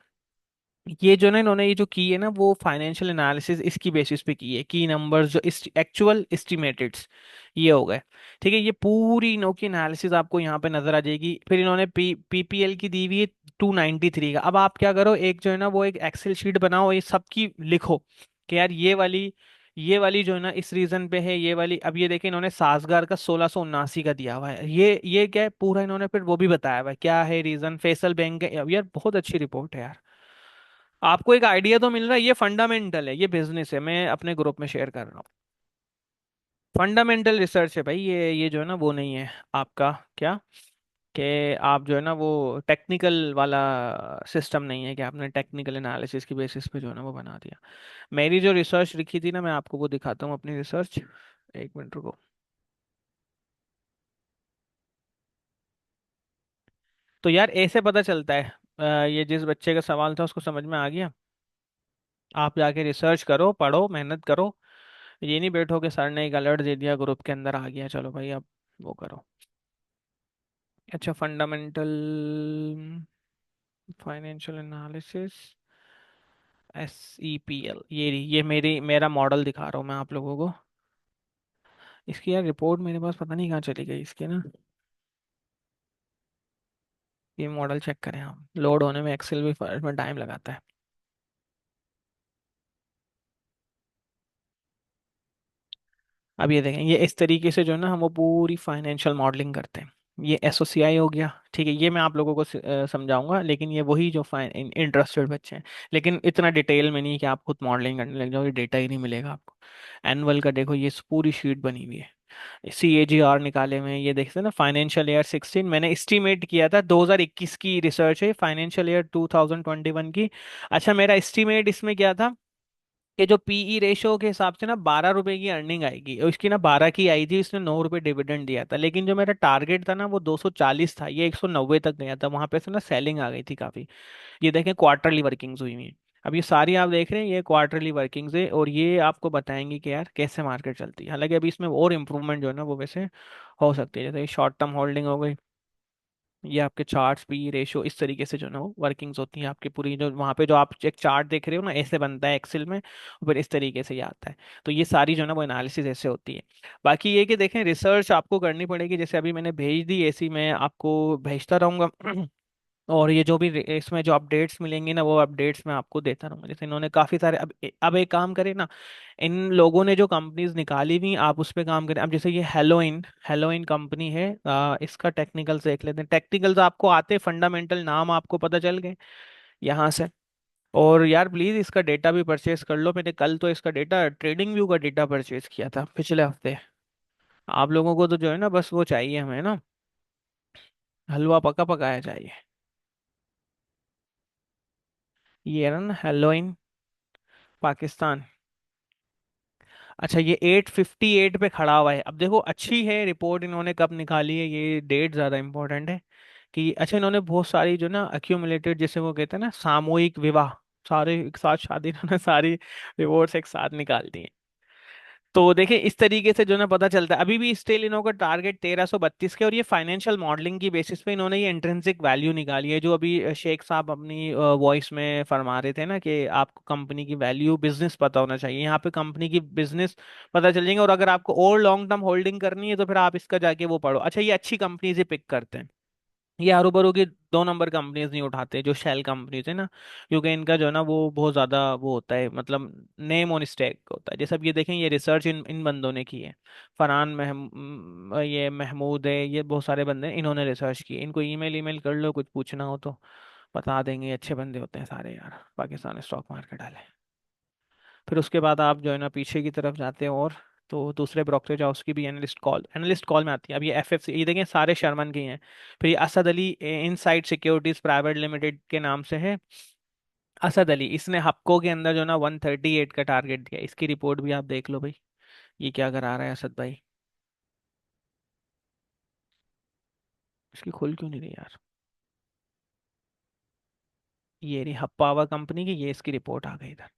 ये जो ना इन्होंने ये जो की है ना, वो फाइनेंशियल एनालिसिस इसकी बेसिस पे की है, की नंबर्स जो एक्चुअल एस्टिमेटेड्स ये हो गए। ठीक है, ये पूरी इन्हों की एनालिसिस आपको यहाँ पे नजर आ जाएगी। फिर इन्होंने पीपीएल की दी हुई है 293 का। अब आप क्या करो, एक जो है ना वो एक एक्सेल शीट बनाओ, ये सबकी लिखो कि यार ये वाली जो है ना इस रीजन पे है, ये वाली। अब ये देखें, इन्होंने साजगार का 1679 का दिया हुआ है, ये क्या है पूरा, इन्होंने फिर वो भी बताया हुआ है क्या है रीजन, फैसल बैंक का। यार बहुत अच्छी रिपोर्ट है यार, आपको एक आइडिया तो मिल रहा है, ये फंडामेंटल है, ये बिजनेस है, मैं अपने ग्रुप में शेयर कर रहा हूँ। फंडामेंटल रिसर्च है भाई, ये जो है ना वो नहीं है आपका क्या, कि आप जो है ना वो टेक्निकल वाला सिस्टम नहीं है कि आपने टेक्निकल एनालिसिस की बेसिस पे जो है ना वो बना दिया। मेरी जो रिसर्च लिखी थी ना, मैं आपको वो दिखाता हूँ अपनी रिसर्च। एक मिनट रुको। तो यार ऐसे पता चलता है। ये जिस बच्चे का सवाल था उसको समझ में आ गया। आप जाके रिसर्च करो, पढ़ो, मेहनत करो। ये नहीं बैठो कि सर ने एक अलर्ट दे दिया, ग्रुप के अंदर आ गया, चलो भाई अब वो करो। अच्छा, फंडामेंटल फाइनेंशियल एनालिसिस, SEPL, ये मेरा मॉडल दिखा रहा हूँ मैं आप लोगों को। इसकी यार रिपोर्ट मेरे पास पता नहीं कहाँ चली गई इसके ना। ये मॉडल चेक करें हम, लोड होने में एक्सेल भी में टाइम लगाता है। अब ये देखें, ये इस तरीके से जो है ना हम वो पूरी फाइनेंशियल मॉडलिंग करते हैं। ये SOCI हो गया, ठीक है, ये मैं आप लोगों को समझाऊंगा, लेकिन ये वही जो फाइन इंटरेस्टेड बच्चे हैं। लेकिन इतना डिटेल में नहीं कि आप खुद मॉडलिंग करने लग जाओ, ये डेटा ही नहीं मिलेगा आपको। एनुअल का देखो, ये पूरी शीट बनी हुई है। CAGR निकाले हुए हैं, ये देखते हैं ना, फाइनेंशियल ईयर 16 मैंने एस्टिमेट किया था, 2021 की रिसर्च है, फाइनेंशियल ईयर 2021 की। अच्छा, मेरा एस्टिमेट इसमें क्या था कि जो PE रेशो के हिसाब से ना 12 रुपए की अर्निंग आएगी, और इसकी ना 12 की आई थी, इसने 9 रुपए डिविडेंड दिया था, लेकिन जो मेरा टारगेट था ना वो 240 था, ये 190 तक गया था, वहां पे से ना सेलिंग आ गई थी काफी। ये देखें, क्वार्टरली वर्किंग्स हुई हुई हैं। अब ये सारी आप देख रहे हैं, ये क्वार्टरली वर्किंग्स है, और ये आपको बताएंगे कि यार कैसे मार्केट चलती है। हालांकि अभी इसमें और इम्प्रूवमेंट जो है ना वो वैसे हो सकती है, जैसे शॉर्ट टर्म होल्डिंग हो गई, ये आपके चार्ट्स भी रेशो इस तरीके से जो है ना वो वर्किंग्स होती हैं आपकी पूरी, जो वहाँ पे जो आप एक चार्ट देख रहे हो ना, ऐसे बनता है एक्सेल में, और फिर इस तरीके से ये आता है। तो ये सारी जो है ना वो एनालिसिस ऐसे होती है। बाकी ये कि देखें, रिसर्च आपको करनी पड़ेगी, जैसे अभी मैंने भेज दी ऐसी, मैं आपको भेजता रहूंगा। और ये जो भी इसमें जो अपडेट्स मिलेंगी ना, वो अपडेट्स मैं आपको देता रहूंगा। जैसे इन्होंने काफी सारे, अब एक काम करें ना, इन लोगों ने जो कंपनीज निकाली हुई आप उस पे काम करें। अब जैसे ये हेलोइन, हेलोइन कंपनी है, इसका टेक्निकल्स देख लेते हैं। टेक्निकल्स आपको आते, फंडामेंटल नाम आपको पता चल गए यहाँ से। और यार प्लीज इसका डेटा भी परचेज कर लो, मैंने कल तो इसका डेटा, ट्रेडिंग व्यू का डेटा परचेज किया था पिछले हफ्ते। आप लोगों को तो जो है ना बस वो चाहिए हमें ना, हलवा पका पकाया चाहिए। ये है ना हेलोइन पाकिस्तान। अच्छा, ये 858 पे खड़ा हुआ है। अब देखो, अच्छी है रिपोर्ट, इन्होंने कब निकाली है, ये डेट ज्यादा इंपॉर्टेंट है। कि अच्छा, इन्होंने बहुत सारी जो ना अक्यूमुलेटेड, जैसे वो कहते हैं ना सामूहिक विवाह, सारे एक साथ शादी, इन्होंने सारी रिपोर्ट्स एक साथ निकाल दी। तो देखिए इस तरीके से जो ना पता चलता है, अभी भी स्टिल इन्हों का टारगेट 1332 के, और ये फाइनेंशियल मॉडलिंग की बेसिस पे इन्होंने ये इंट्रिंसिक वैल्यू निकाली है, जो अभी शेख साहब अपनी वॉइस में फरमा रहे थे ना कि आपको कंपनी की वैल्यू, बिजनेस पता होना चाहिए। यहाँ पे कंपनी की बिजनेस पता चल जाएंगे, और अगर आपको और लॉन्ग टर्म होल्डिंग करनी है तो फिर आप इसका जाके वो पढ़ो। अच्छा, ये अच्छी कंपनी से पिक करते हैं, ये हरू भरू की 2 नंबर कंपनीज नहीं उठाते, जो शेल कंपनीज है ना, क्योंकि इनका जो है ना वो बहुत ज्यादा वो होता है, मतलब नेम ऑन स्टैक होता है। जैसे अब ये देखें, ये रिसर्च इन इन बंदों ने की है। ये महमूद है, ये बहुत सारे बंदे हैं, इन्होंने रिसर्च की है। इनको ईमेल ईमेल कर लो, कुछ पूछना हो तो बता देंगे, अच्छे बंदे होते हैं सारे यार, पाकिस्तान स्टॉक मार्केट वाले। फिर उसके बाद आप जो है ना पीछे की तरफ जाते हैं, और तो दूसरे ब्रोकरेज हाउस की भी एनालिस्ट कॉल में आती है। अब ये FFC, ये देखें सारे शर्मन के ही हैं। फिर ये Asad Ali inside securities private limited के नाम से है। असद अली, इसने हप्को के अंदर जो ना 138 का टारगेट दिया, इसकी रिपोर्ट भी आप देख लो भाई। ये क्या करा रहा है असद भाई, इसकी खुल क्यों नहीं रही यार। ये रही हप पावर कंपनी की, ये इसकी रिपोर्ट आ गई इधर।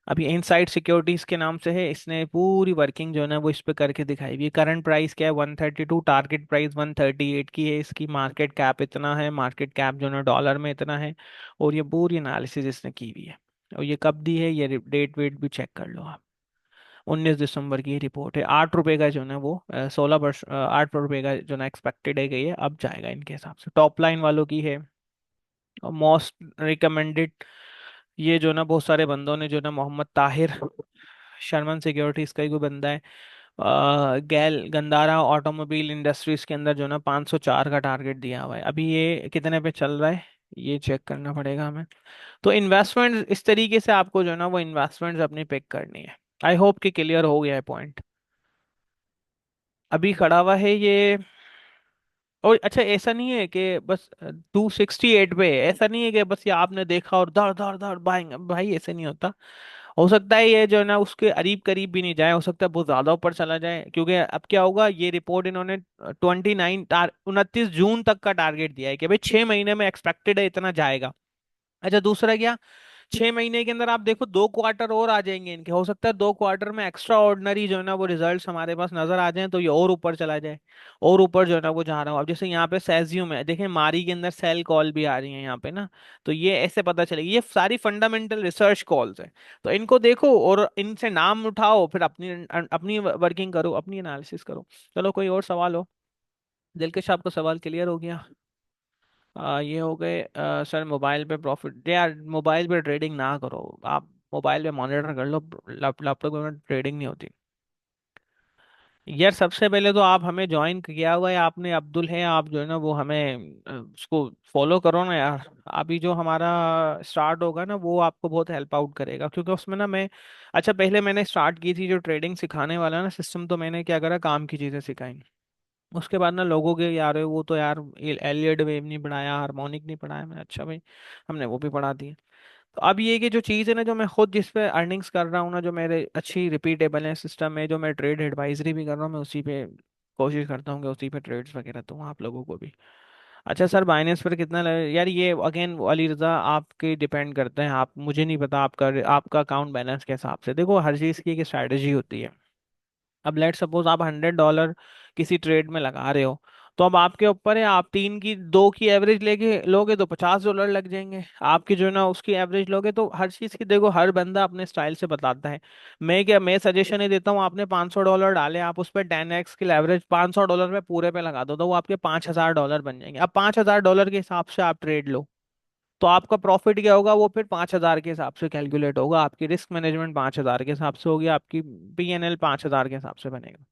अभी इनसाइड सिक्योरिटीज के नाम से है, इसने पूरी वर्किंग जो है ना वो इस पे करके दिखाई हुई है। करंट प्राइस क्या है, 132, टारगेट प्राइस 138 की है, इसकी मार्केट कैप इतना है, मार्केट कैप जो है ना डॉलर में इतना है। और ये पूरी एनालिसिस इसने की हुई है। और ये कब दी है, ये डेट वेट भी चेक कर लो आप। 19 दिसंबर की ये रिपोर्ट है। 8 रुपए का जो है ना वो 8 रुपए का जो ना एक्सपेक्टेड है कि ये अब जाएगा इनके हिसाब से। टॉप लाइन वालों की है, और मोस्ट रिकमेंडेड, ये जो ना बहुत सारे बंदों ने जो ना, मोहम्मद ताहिर, शर्मन सिक्योरिटीज का ही कोई बंदा है। गैल गंदारा ऑटोमोबाइल इंडस्ट्रीज के अंदर जो ना 504 का टारगेट दिया हुआ है। अभी ये कितने पे चल रहा है, ये चेक करना पड़ेगा हमें। तो इन्वेस्टमेंट इस तरीके से आपको जो है ना वो इन्वेस्टमेंट्स अपनी पिक करनी है। आई होप कि क्लियर हो गया है पॉइंट। अभी खड़ा हुआ है ये और अच्छा, ऐसा नहीं है कि बस 268 पे है, ऐसा नहीं है कि बस ये आपने देखा और धड़ धड़ धड़ बाएंगे, भाई ऐसे नहीं होता। हो सकता है ये जो है ना उसके करीब करीब भी नहीं जाए, हो सकता है बहुत ज्यादा ऊपर चला जाए, क्योंकि अब क्या होगा, ये रिपोर्ट इन्होंने 29 जून तक का टारगेट दिया है कि भाई 6 महीने में एक्सपेक्टेड है इतना जाएगा। अच्छा, दूसरा क्या, 6 महीने के अंदर आप देखो 2 क्वार्टर और आ जाएंगे इनके, हो सकता है 2 क्वार्टर में एक्स्ट्रा ऑर्डिनरी जो है ना वो रिजल्ट्स हमारे पास नजर आ जाएं, तो ये और ऊपर चला जाए। और ऊपर जो है ना वो जा रहा हूँ अब, जैसे यहाँ पे सेजियम है, देखें मारी के अंदर सेल कॉल भी आ रही है यहाँ पे ना। तो ये ऐसे पता चलेगी, ये सारी फंडामेंटल रिसर्च कॉल्स है। तो इनको देखो और इनसे नाम उठाओ, फिर अपनी अपनी वर्किंग करो, अपनी एनालिसिस करो। चलो, कोई और सवाल हो? दिलकश, आपका सवाल क्लियर हो गया? ये हो गए सर मोबाइल पे प्रॉफिट, यार मोबाइल पे ट्रेडिंग ना करो आप, मोबाइल पे मॉनिटर कर लो, लैपटॉप में ट्रेडिंग नहीं होती। यार सबसे पहले तो आप हमें ज्वाइन किया हुआ है आपने, अब्दुल है आप जो है ना वो हमें उसको फॉलो करो ना यार। अभी जो हमारा स्टार्ट होगा ना वो आपको बहुत हेल्प आउट करेगा, क्योंकि उसमें ना मैं, अच्छा पहले मैंने स्टार्ट की थी जो ट्रेडिंग सिखाने वाला ना सिस्टम, तो मैंने क्या करा, काम की चीज़ें सिखाई। उसके बाद ना लोगों के यार वो तो यार एलियड वेव नहीं पढ़ाया, हार्मोनिक नहीं पढ़ाया, मैंने अच्छा भाई हमने वो भी पढ़ा दिए। तो अब ये कि जो चीज़ है ना, जो मैं खुद जिस पे अर्निंग्स कर रहा हूँ ना, जो मेरे अच्छी रिपीटेबल है सिस्टम है, जो मैं ट्रेड एडवाइजरी भी कर रहा हूँ, मैं उसी पे कोशिश करता हूँ कि उसी पे ट्रेड्स वगैरह दूँ आप लोगों को भी। अच्छा सर, बाइनेंस पर कितना लगे यार, ये अगेन अली रजा आपके डिपेंड करते हैं, आप, मुझे नहीं पता आपका आपका अकाउंट बैलेंस के हिसाब से, देखो हर चीज़ की एक स्ट्रैटेजी होती है। अब लेट सपोज आप $100 किसी ट्रेड में लगा रहे हो, तो अब आपके ऊपर है, आप तीन की दो की एवरेज लेके लोगे तो $50 लग जाएंगे आपकी जो है ना, उसकी एवरेज लोगे तो हर चीज की, देखो हर बंदा अपने स्टाइल से बताता है। मैं क्या, मैं सजेशन ही देता हूँ, आपने $500 डाले, आप उस पर 10x की एवरेज $500 पे पूरे पे लगा दो, तो वो आपके $5000 बन जाएंगे। अब $5000 के हिसाब से आप ट्रेड लो, तो आपका प्रॉफिट क्या होगा, वो फिर 5000 के हिसाब से कैलकुलेट होगा, आपकी रिस्क मैनेजमेंट 5000 के हिसाब से होगी, आपकी PNL 5000 के हिसाब से बनेगा।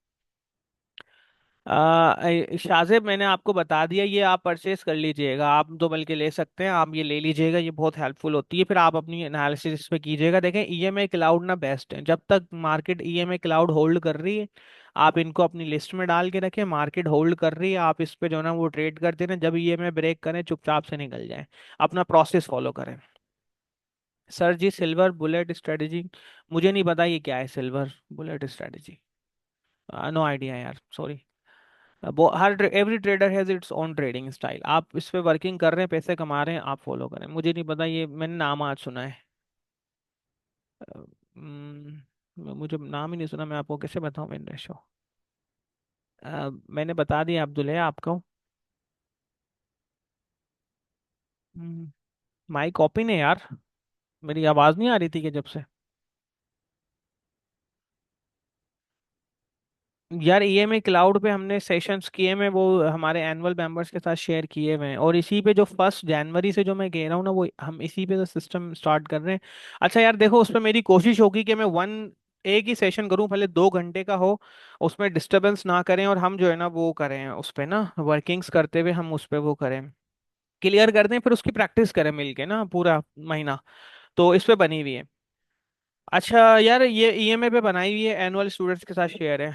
शाजिब, मैंने आपको बता दिया, ये आप परचेस कर लीजिएगा, आप तो बल्कि ले सकते हैं, आप ये ले लीजिएगा, ये बहुत हेल्पफुल होती है, फिर आप अपनी एनालिसिस इस पे कीजिएगा। देखें ईएमआई क्लाउड ना बेस्ट है, जब तक मार्केट ईएमआई क्लाउड होल्ड कर रही है, आप इनको अपनी लिस्ट में डाल के रखें, मार्केट होल्ड कर रही है, आप इस पे जो है ना वो ट्रेड करते रहें, जब ईएमआई ब्रेक करें चुपचाप से निकल जाए, अपना प्रोसेस फॉलो करें। Sir ji, silver bullet strategy, मुझे नहीं पता ये क्या है silver bullet strategy, no idea यार, सॉरी। वो हर every trader has its own trading style, आप इस पे वर्किंग कर रहे हैं, पैसे कमा रहे हैं, आप फॉलो करें, मुझे नहीं पता, ये मैंने नाम आज सुना है। मुझे नाम ही नहीं सुना, मैं आपको कैसे बताऊं मैंने शो। मैंने बता दिया अब्दुल है आपको। माई कॉपी ने यार, मेरी आवाज नहीं आ रही थी कि जब से। यार ईएमआई क्लाउड पे हमने सेशंस किए हुए, वो हमारे एनुअल मेंबर्स के साथ शेयर किए हुए हैं, और इसी पे जो 1 जनवरी से जो मैं कह रहा हूँ ना, वो हम इसी पे तो सिस्टम स्टार्ट कर रहे हैं। अच्छा यार देखो, उस पर मेरी कोशिश होगी कि मैं एक ही सेशन करूं, भले 2 घंटे का हो, उसमें डिस्टरबेंस ना करें, और हम जो है ना वो करें उस पे ना वर्किंग्स करते हुए, हम उस पे वो करें, क्लियर कर दें, फिर उसकी प्रैक्टिस करें मिलके ना पूरा महीना। तो इस पे बनी हुई है। अच्छा यार, ये ईएमए पे बनाई हुई है, एनुअल स्टूडेंट्स के साथ शेयर है,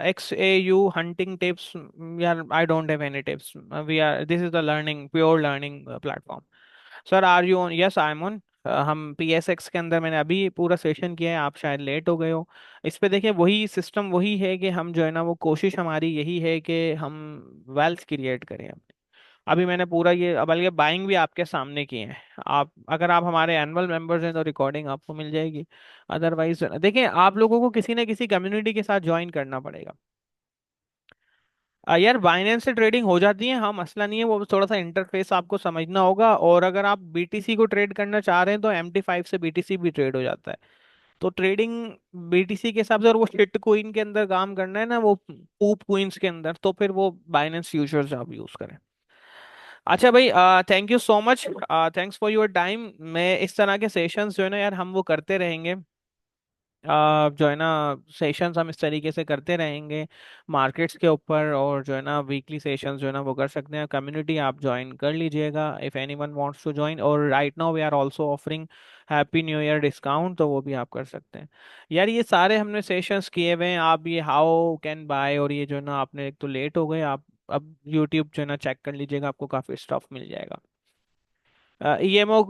XAU हंटिंग टिप्स। यार I don't have any tips, we are, this is the learning, pure learning platform. Sir are you on? Yes I am on. हम PSX के अंदर, मैंने अभी पूरा सेशन किया है, आप शायद लेट हो गए हो। इस पे देखिए वही सिस्टम वही है कि हम जो है ना वो कोशिश हमारी यही है कि हम वेल्थ क्रिएट करें। अभी मैंने पूरा ये, बल्कि बाइंग भी आपके सामने की है, आप अगर आप हमारे एनुअल मेंबर्स हैं तो रिकॉर्डिंग आपको मिल जाएगी। अदरवाइज देखिए, आप लोगों को किसी न किसी कम्युनिटी के साथ ज्वाइन करना पड़ेगा। यार बाइनेंस से ट्रेडिंग हो जाती है, हाँ मसला नहीं है, वो थोड़ा सा इंटरफेस आपको समझना होगा, और अगर आप BTC को ट्रेड करना चाह रहे हैं तो MT5 से BTC भी ट्रेड हो जाता है। तो ट्रेडिंग BTC के हिसाब से, और वो शिट कोइन के अंदर काम करना है ना, वो पूप कोइंस के अंदर, तो फिर वो बाइनेंस फ्यूचर्स आप यूज करें। अच्छा भाई, thank you so much, thanks for your time. मैं इस तरह के सेशंस जो है ना यार, हम वो करते रहेंगे, जो है ना सेशंस हम इस तरीके से करते रहेंगे मार्केट्स के ऊपर, और जो है ना वीकली सेशंस जो है ना वो कर सकते हैं, कम्युनिटी आप ज्वाइन कर लीजिएगा if anyone wants to join, और right now we are also offering happy new year discount, तो वो भी आप कर सकते हैं। यार ये सारे हमने सेशंस किए हुए हैं, आप ये हाउ कैन बाय, और ये जो है ना आपने, एक तो लेट हो गए आप, अब यूट्यूब जो है ना चेक कर लीजिएगा, आपको काफ़ी स्टफ मिल जाएगा। ईएमओ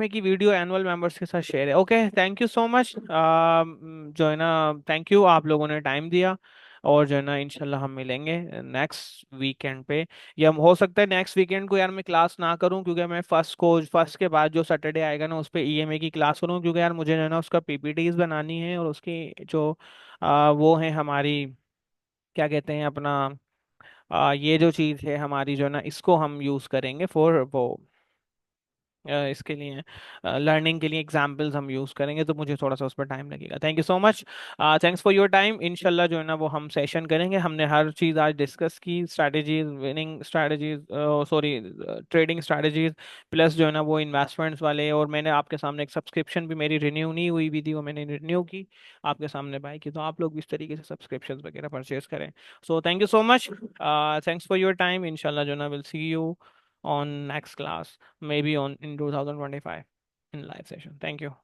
की वीडियो एनुअल मेंबर्स के साथ शेयर है। Okay, thank you so much. जो है ना, थैंक यू, आप लोगों ने टाइम दिया। और जो है ना, इंशाल्लाह हम मिलेंगे नेक्स्ट वीकेंड पे। या हो सकता है नेक्स्ट वीकेंड को यार मैं क्लास ना करूं, क्योंकि मैं फर्स्ट के बाद जो सैटरडे आएगा ना उस पे ईएमए की क्लास करूं, क्योंकि यार मुझे जो है ना उसका पीपीटीज बनानी है, और उसकी जो वो है हमारी, क्या कहते हैं अपना, ये जो चीज़ है हमारी जो है ना, इसको हम यूज़ करेंगे फॉर वो, इसके लिए लर्निंग के लिए एग्जाम्पल्स हम यूज़ करेंगे, तो मुझे थोड़ा सा उस पर टाइम लगेगा। Thank you so much. Thanks for your time. इंशाल्लाह जो है ना वो हम सेशन करेंगे। हमने हर चीज़ आज डिस्कस की, strategies, winning strategies, sorry, trading strategies, plus जो है ना वो इन्वेस्टमेंट्स वाले। और मैंने आपके सामने एक सब्सक्रिप्शन भी मेरी रिन्यू नहीं हुई भी थी, वो मैंने रिन्यू की, आपके सामने बाय की। तो आप लोग भी इस तरीके से सब्सक्रिप्शन वगैरह परचेज करें। So thank you so much. Thanks for your time. इंशाल्लाह जो है ना will see you on next class, maybe on in 2025 in live session. Thank you.